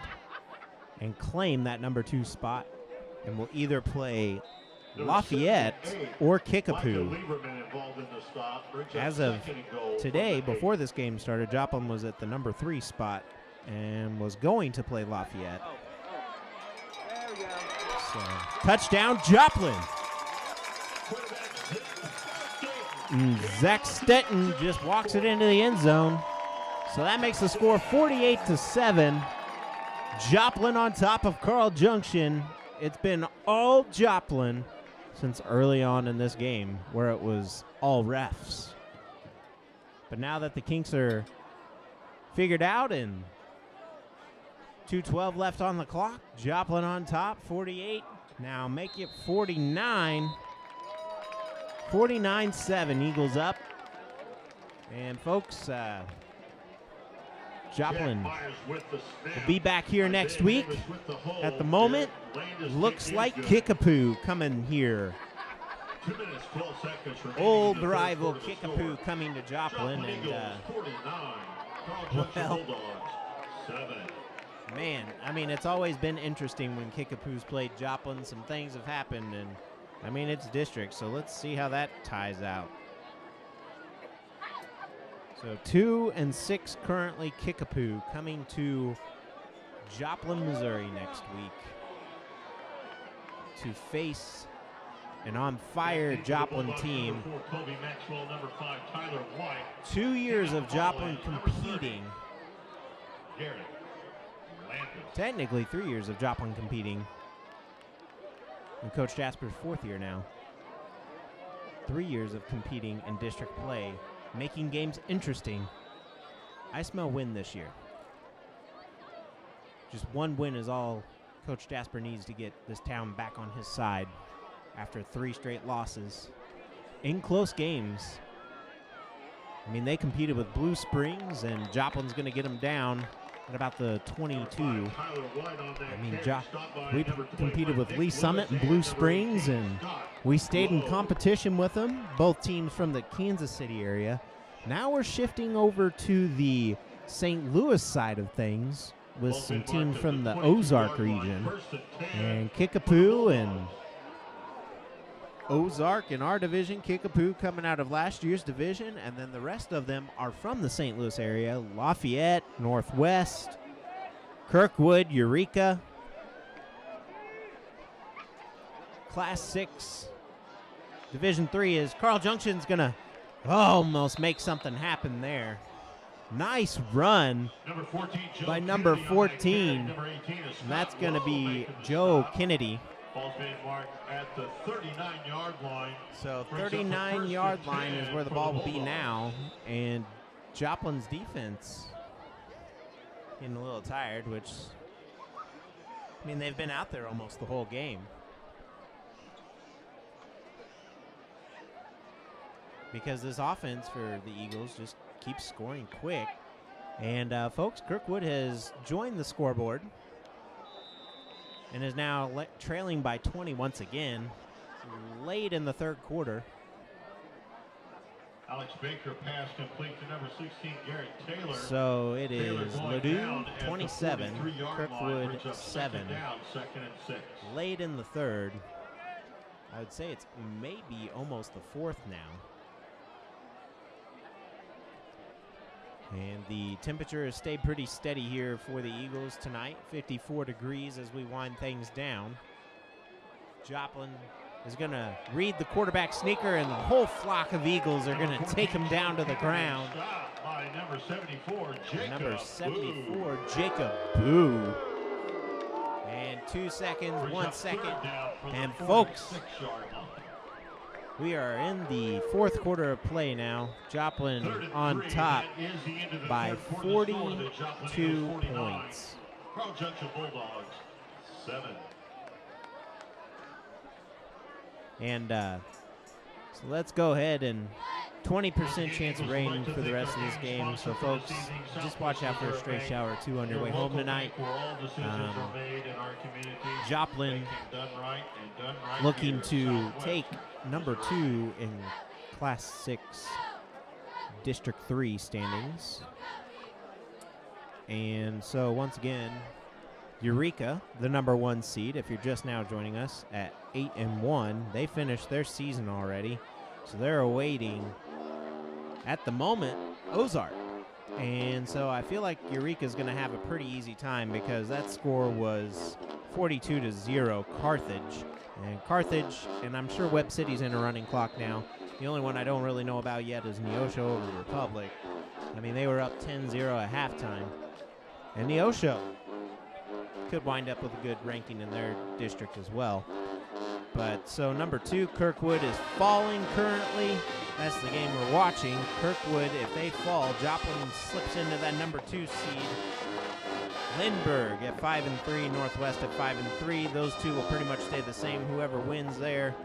and claim that number 2 spot, and will either play Lafayette or Kickapoo. As of today, before this game started, Joplin was at the number 3 spot and was going to play Lafayette. So, touchdown, Joplin. And Zach Stetton just walks it into the end zone. So that makes the score 48-7. Joplin on top of Carl Junction. It's been all Joplin since early on in this game, where it was all refs. But now that the kinks are figured out and 2:12 left on the clock, Joplin on top, 48. Now make it 49. 49-7, Eagles up. And folks, Joplin will be back here next week. At the moment, looks like Kickapoo coming here. Old rival Kickapoo coming to Joplin. And, well, man, I mean, it's always been interesting when Kickapoo's played Joplin. Some things have happened, and, I mean, it's district, so let's see how that ties out. So 2-6 currently Kickapoo coming to Joplin, Missouri next week to face an on-fire Joplin team. 2 years of Joplin competing. Technically 3 years of Joplin competing. And Coach Jasper's 4th year now. 3 years of competing in district play, making games interesting. I smell win this year. Just one win is all Coach Jasper needs to get this town back on his side after 3 straight losses in close games. I mean, they competed with Blue Springs, and Joplin's going to get them down at about the 22. I mean, we competed with Lee Summit and Blue Springs, and we stayed in competition with them, both teams from the Kansas City area. Now we're shifting over to the St. Louis side of things with some teams from the Ozark region. And Kickapoo and Ozark in our division, Kickapoo coming out of last year's division, and then the rest of them are from the St. Louis area. Lafayette, Northwest, Kirkwood, Eureka. Class 6, Division 3 is Carl Junction's going to almost make something happen there. Nice run by number 14. And that's going to be Joe Kennedy. Ball's being marked at the 39-yard line. So 39-yard line is where the ball will be now. And Joplin's defense getting a little tired, which, I mean, they've been out there almost the whole game. Because this offense for the Eagles just keeps scoring quick. And, folks, Kirkwood has joined the scoreboard and is now trailing by 20 once again, late in the third quarter. Alex Baker pass complete to number 16, Garrett Taylor. So it Taylor is going Ladue down at the 27, 43-yard line, Kirkwood brings up 7. second down, 2nd and 6. Late in the third. I would say it's maybe almost the fourth now. And the temperature has stayed pretty steady here for the Eagles tonight. 54 degrees as we wind things down. Joplin is going to read the quarterback sneaker, and the whole flock of Eagles are going to take him down to the ground. Stop by number 74, Jacob. Number 74, Jacob Boo. And 2 seconds, Brings 1 up second. third down from the And folks, 46-yard line. we are in the fourth quarter of play now. Joplin 3rd and on 3, top that is the end of the by third quarter. The score, the Joplin 42 Eagles 49, points. Carl Junction Bulldogs 7. And so let's go ahead and 20% chance of rain for the rest of this game. So folks, just watch out for a stray shower or two on your way home tonight. Joplin looking to take number 2 in Class 6 District 3 standings. And so once again, Eureka, the number 1 seed, if you're just now joining us, at 8-1. They finished their season already, so they're awaiting, at the moment, Ozark. And so I feel like Eureka's going to have a pretty easy time because that score was 42-0 Carthage. And Carthage, and I'm sure Webb City's in a running clock now. The only one I don't really know about yet is Neosho over Republic. I mean, they were up 10-0 at halftime. And Neosho could wind up with a good ranking in their district as well. But so number 2, Kirkwood, is falling currently. That's the game we're watching. Kirkwood, if they fall, Joplin slips into that number 2 seed. Lindbergh at 5-3, Northwest at 5-3. Those two will pretty much stay the same. Whoever wins there,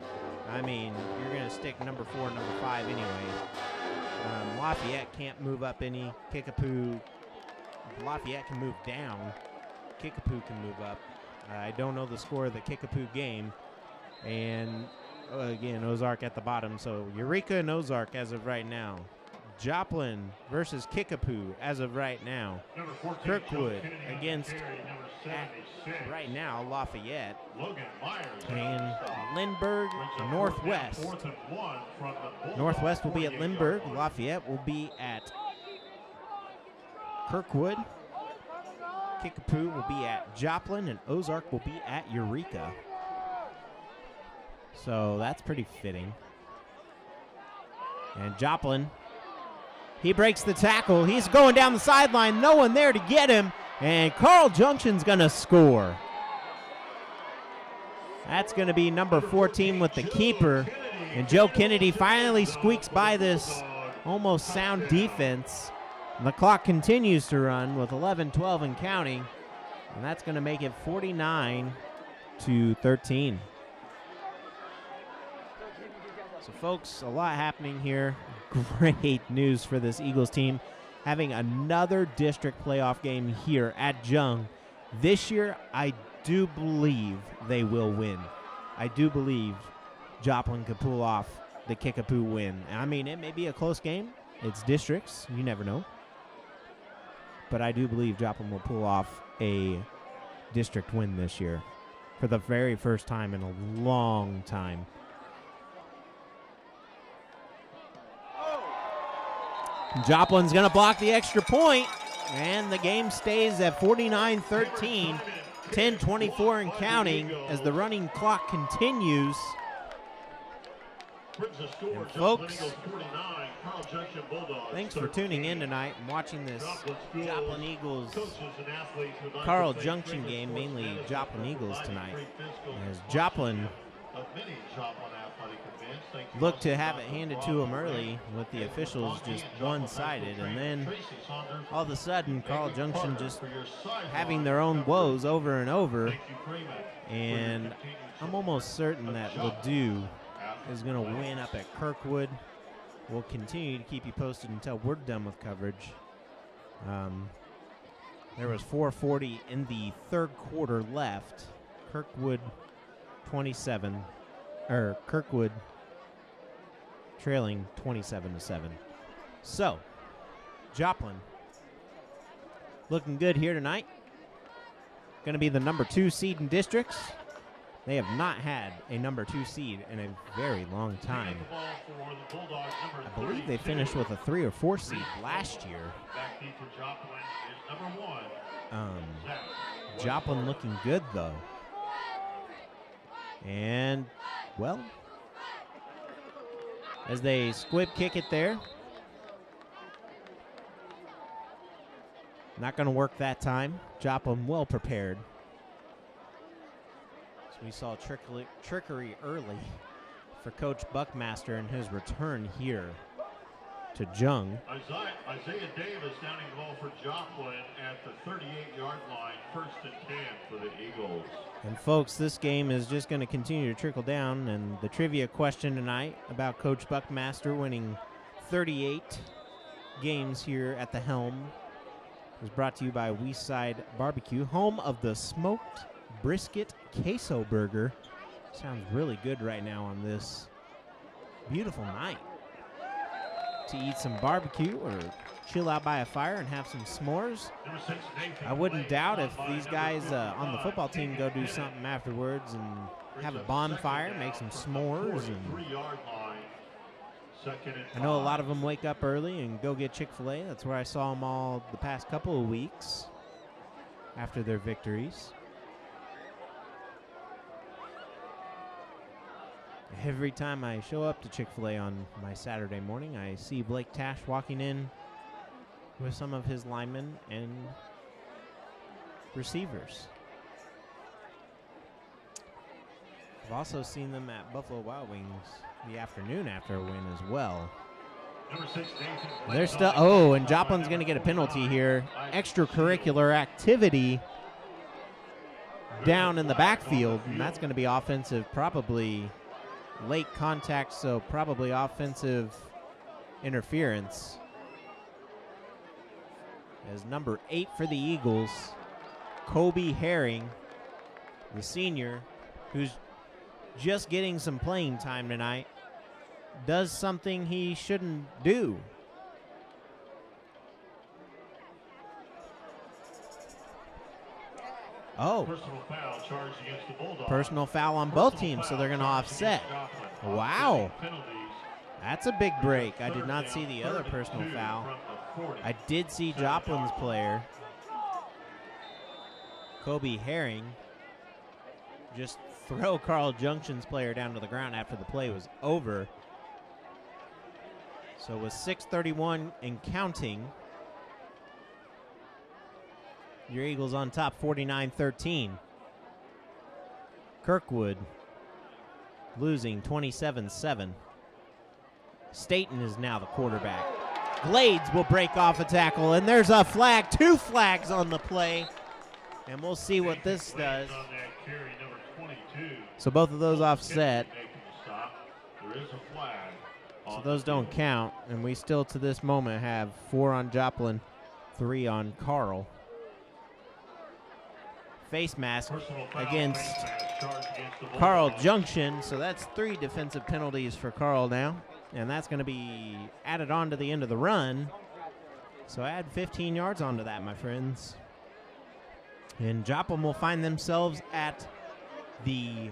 I mean, you're going to stick number 4 and number 5 anyway. Lafayette can't move up any. Kickapoo, Lafayette can move down. Kickapoo can move up. I don't know the score of the Kickapoo game. And again, Ozark at the bottom. So Eureka and Ozark as of right now. Joplin versus Kickapoo as of right now. 14, Kirkwood Kennedy against, Perry, right now, Lafayette. Logan Myers And Lindbergh, Northwest. 4th and 1 from the Northwest will be at 48-yard Lindbergh. line. Lafayette will be at Kirkwood. Kickapoo will be at Joplin, and Ozark will be at Eureka. So that's pretty fitting. And Joplin, he breaks the tackle. He's going down the sideline. No one there to get him. And Carl Junction's going to score. That's going to be number 14 with the keeper. And Joe Kennedy finally squeaks by this almost sound defense. And the clock continues to run with 11-12 and counting. And that's going to make it 49-13. So, folks, a lot happening here. Great news for this Eagles team. Having another district playoff game here at Jung. This year, I do believe they will win. I do believe Joplin could pull off the Kickapoo win. I mean, it may be a close game. It's districts. You never know. But I do believe Joplin will pull off a district win this year for the very first time in a long time. Joplin's going to block the extra point, and the game stays at 49-13, 10-24 and counting as the running clock continues. And folks, thanks for tuning in tonight and watching this Joplin Eagles Carl Junction game, mainly Joplin Eagles tonight. As Joplin looked to have it handed to them early with the officials just one-sided, and then all of a sudden Carl Junction just having their own woes over and over, and I'm almost certain that Ladue is going to win up at Kirkwood. We'll continue to keep you posted until we're done with coverage. There was 4:40 in the third quarter left. Kirkwood trailing 27-7. So, Joplin looking good here tonight. Going to be the number 2 seed in districts. They have not had a number 2 seed in a very long time. I believe they finished with a 3 or 4 seed last year. Joplin looking good though. And, well, as they squib kick it there. Not going to work that time. Joplin well prepared. So we saw trickery early for Coach Buckmaster in his return here to Jung. Isaiah Davis downing the ball for Joplin at the 38-yard line, 1st and 10 for the Eagles. And folks, this game is just going to continue to trickle down. And the trivia question tonight about Coach Buckmaster winning 38 games here at the helm was brought to you by Westside Barbecue, home of the smoked brisket queso burger. Sounds really good right now on this beautiful night to eat some barbecue or chill out by a fire and have some s'mores. I wouldn't doubt if these guys on the football team go do something afterwards and have a bonfire, make some s'mores. And I know a lot of them wake up early and go get Chick-fil-A. That's where I saw them all the past couple of weeks after their victories. Every time I show up to Chick-fil-A on my Saturday morning, I see Blake Tash walking in with some of his linemen and receivers. I've also seen them at Buffalo Wild Wings the afternoon after a win as well. They're still, and Joplin's going to get a penalty here. Extracurricular activity down in the backfield, and that's going to be offensive, probably late contact, so probably offensive interference. As number 8 for the Eagles, Kobe Herring, the senior, who's just getting some playing time tonight, does something he shouldn't do. Personal foul charged against the Bulldogs. Personal foul on both teams, so they're going to offset. Wow. That's a big break. I did not see the other personal foul. I did see Joplin's player, Kobe Herring, just throw Carl Junction's player down to the ground after the play was over. So with 6:31 and counting, your Eagles on top 49-13. Kirkwood losing 27-7. Staten is now the quarterback. Glades will break off a tackle, and there's a flag. 2 flags on the play. And we'll see what this does. So both of those offset. So those don't count. And we still, to this moment, have 4 on Joplin, 3 on Carl. Face mask against Carl Junction. So that's 3 defensive penalties for Carl now. And that's going to be added on to the end of the run. So add 15 yards onto that, my friends. And Joplin will find themselves at the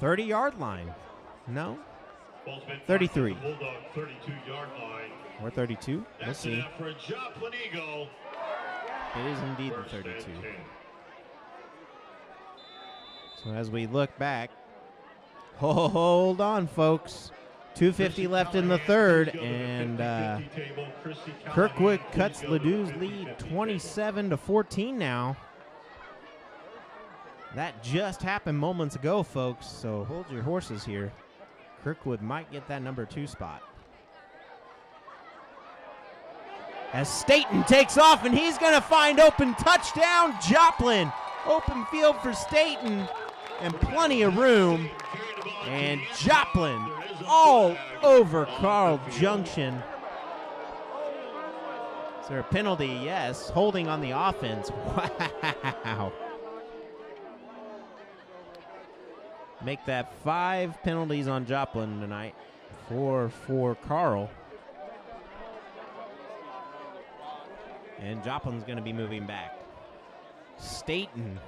30-yard line. No? 33. 32-yard line. Or 32. We'll see. For a Joplin Eagle. It is indeed the 32. So as we look back, hold on, folks. 2:50 left in the third, and Kirkwood cuts Ledoux's lead 27-14 now. That just happened moments ago, folks, so hold your horses here. Kirkwood might get that number 2 spot. As Staten takes off, and he's going to find open touchdown, Joplin. Open field for Staten, and plenty of room. And Joplin all over Carl Junction. Is there a penalty? Yes. Holding on the offense. Wow. Make that 5 penalties on Joplin tonight. for Carl. And Joplin's going to be moving back. Staten,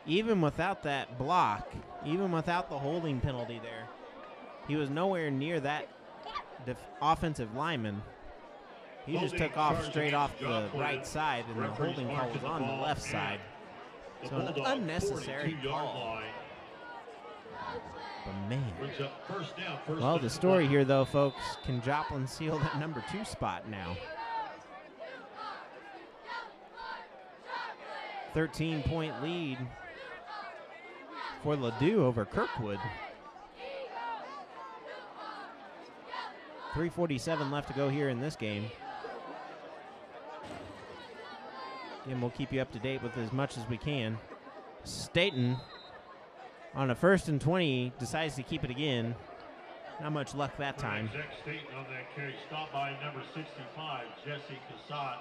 even without that block, even without the holding penalty there, he was nowhere near that offensive lineman. He just took off straight off the right side, and the holding call was on the left side. So an unnecessary call. But man. Well, the story here, though, folks, can Joplin seal that number 2 spot now? 13-point lead for Ladue over Kirkwood. 3:47 left to go here in this game. And we'll keep you up to date with as much as we can. Staten on a 1st and 20 decides to keep it again. Not much luck that time. Staten on that carry, stopped by number 65, Jesse Cassat.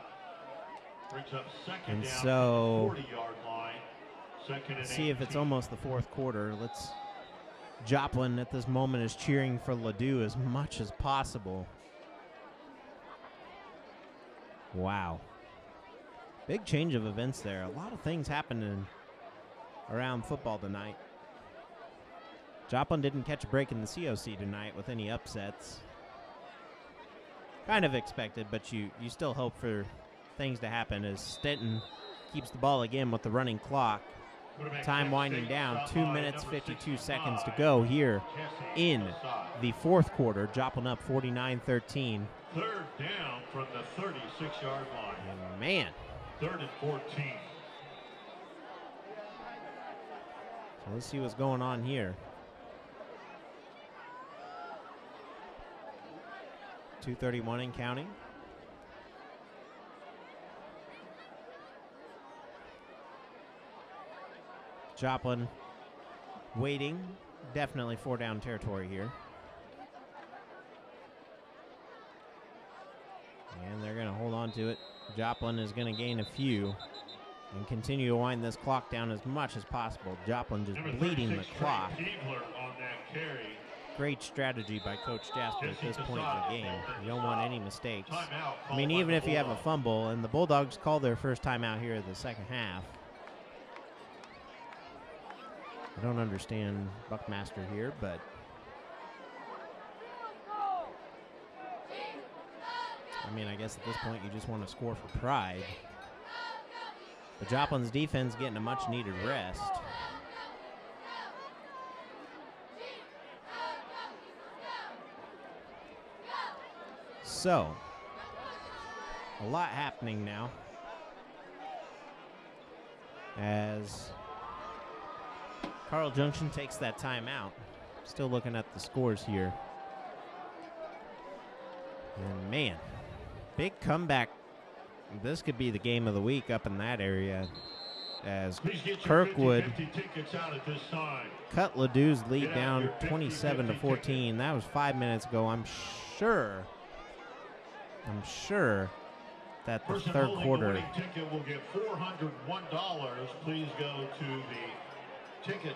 Brings up second down so, from the 40-yard line. Second and see if it's almost the 4th quarter. Joplin at this moment is cheering for Ladue as much as possible. Wow. Big change of events there. A lot of things happening around football tonight. Joplin didn't catch a break in the COC tonight with any upsets. Kind of expected, but you still hope for things to happen as Staten keeps the ball again with the running clock. Time winding down, 2 minutes, 52 seconds to go here in the 4th quarter. Joplin up 49-13. 3rd down from the 36-yard line. And man. 3rd and 14. So let's see what's going on here. 2:31 and counting. Joplin waiting. Definitely 4-down territory here. And they're going to hold on to it. Joplin is going to gain a few and continue to wind this clock down as much as possible. Joplin just bleeding the clock. Great strategy by Coach Jasper at this point in the game. You don't want any mistakes. I mean, even if you have a fumble, and the Bulldogs called their first timeout here in the second half. I don't understand Buckmaster here, but I mean, I guess at this point you just want to score for pride. But Joplin's defense getting a much-needed rest. So, a lot happening now as Carl Junction takes that timeout. Still looking at the scores here. And man, big comeback. This could be the game of the week up in that area as Kirkwood cut Ladue's lead down 27-14. That was 5 minutes ago. I'm sure that the 3rd quarter. Winning ticket will get $401. Please go to the ticket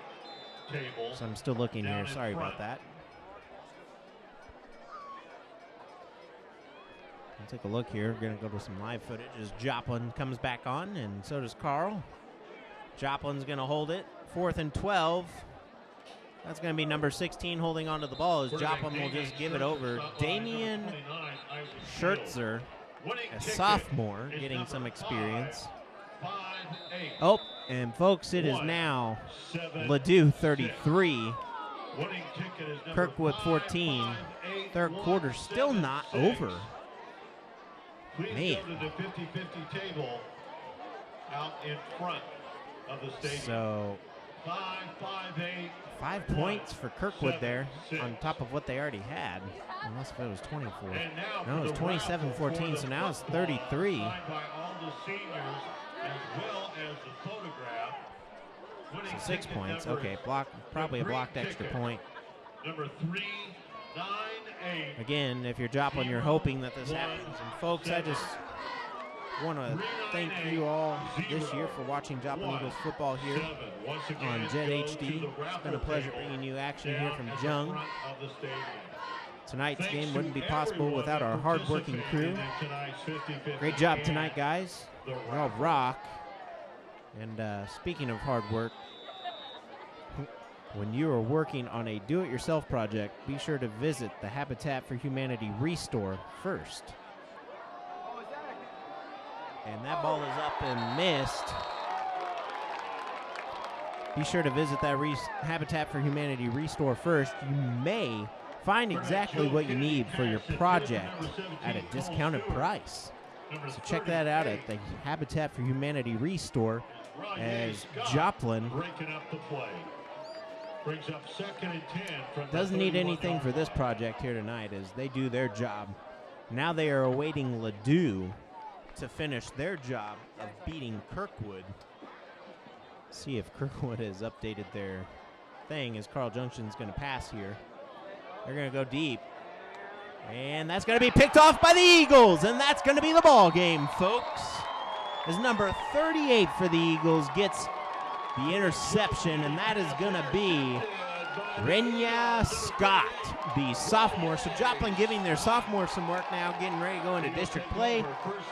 table. So I'm still looking here. Sorry about that. We'll take a look here. We're going to go to some live footage as Joplin comes back on, and so does Carl. Joplin's going to hold it. 4th and 12. That's going to be number 16 holding onto the ball as Joplin will just give it over. Damian Schertzer, a sophomore, getting some experience. Oh, and folks, it is now Ladue 33, Kirkwood 14. 3rd quarter still not over. Man. So 5 points for Kirkwood there on top of what they already had. Unless if it was 24. No, it was 27-14, so now it's 33. So 6 points. Okay, probably a blocked extra point. Number 398. Again, if you're Joplin, you're hoping that this happens. And folks, I just want to thank you all this year for watching Joplin Eagles football here on Jet HD. It's been a pleasure bringing you action here from Jung. Tonight's game wouldn't be possible without our hard-working crew. Great job tonight, guys. Y'all rock. And speaking of hard work, when you are working on a do-it-yourself project, be sure to visit the Habitat for Humanity Restore first. And that ball is up and missed. Be sure to visit that Habitat for Humanity Restore first. You may find exactly what you need for your project at a discounted price. So check that out at the Habitat for Humanity Restore as Joplin doesn't need anything for this project here tonight as they do their job. Now they are awaiting Ladue to finish their job of beating Kirkwood. See if Kirkwood has updated their thing as Carl Junction's going to pass here. They're going to go deep. And that's going to be picked off by the Eagles, and that's going to be the ball game, folks. As number 38 for the Eagles gets the interception, and that is going to be Renya Scott, the sophomore. So Joplin giving their sophomore some work now, getting ready to go into district play.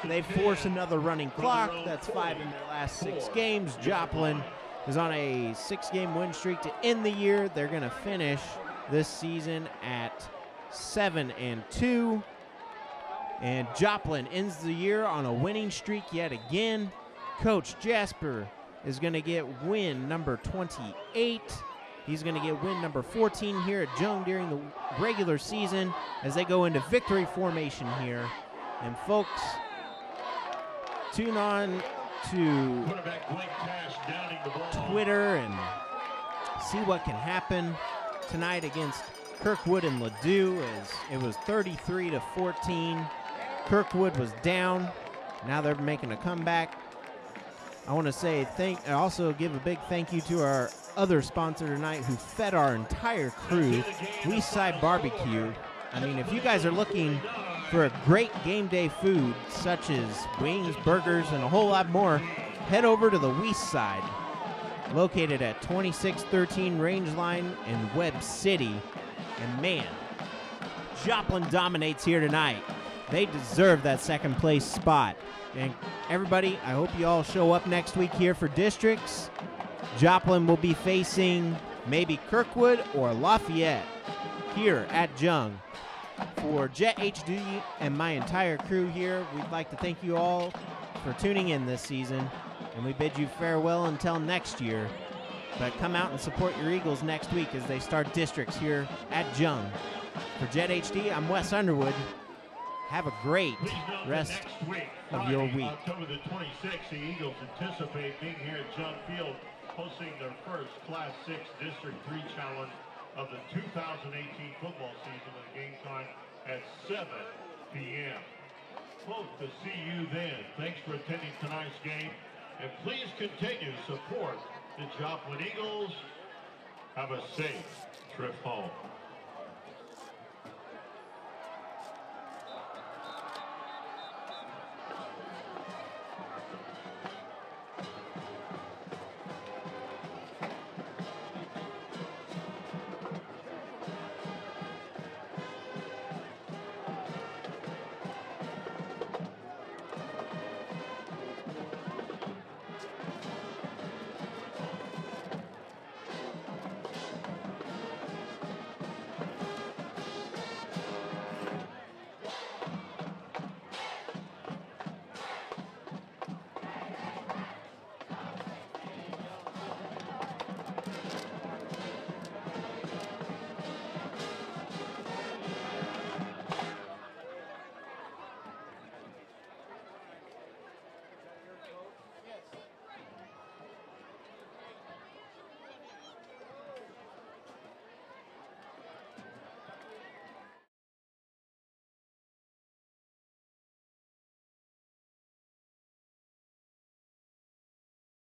They force another running clock. That's 5 in their last 6 games. Joplin is on a 6-game win streak to end the year. They're going to finish this season at 7-2. And Joplin ends the year on a winning streak yet again. Coach Jasper is going to get win number 28. He's going to get win number 14 here at Jung during the regular season as they go into victory formation here. And folks, tune on to Twitter and see what can happen tonight against Kirkwood and Ladue as it was 33-14. Kirkwood was down. Now they're making a comeback. I want to say also give a big thank you to our other sponsor tonight who fed our entire crew, Westside Barbecue. I mean, if you guys are looking for a great game day food such as wings, burgers, and a whole lot more, head over to the Westside, located at 2613 Range Line in Webb City. And man, Joplin dominates here tonight. They deserve that second place spot. And everybody, I hope you all show up next week here for districts. Joplin will be facing maybe Kirkwood or Lafayette here at Jung. For Jet HD and my entire crew here, we'd like to thank you all for tuning in this season, and we bid you farewell until next year. But come out and support your Eagles next week as they start districts here at Jung. For Jet HD, I'm Wes Underwood. Have a great rest of your week. October the 26th, the Eagles anticipate being here at Jung Field, hosting their first Class 6 District 3 challenge of the 2018 football season with a game time at 7 p.m. Hope to see you then. Thanks for attending tonight's game, and please continue to support the Joplin Eagles. Have a safe trip home.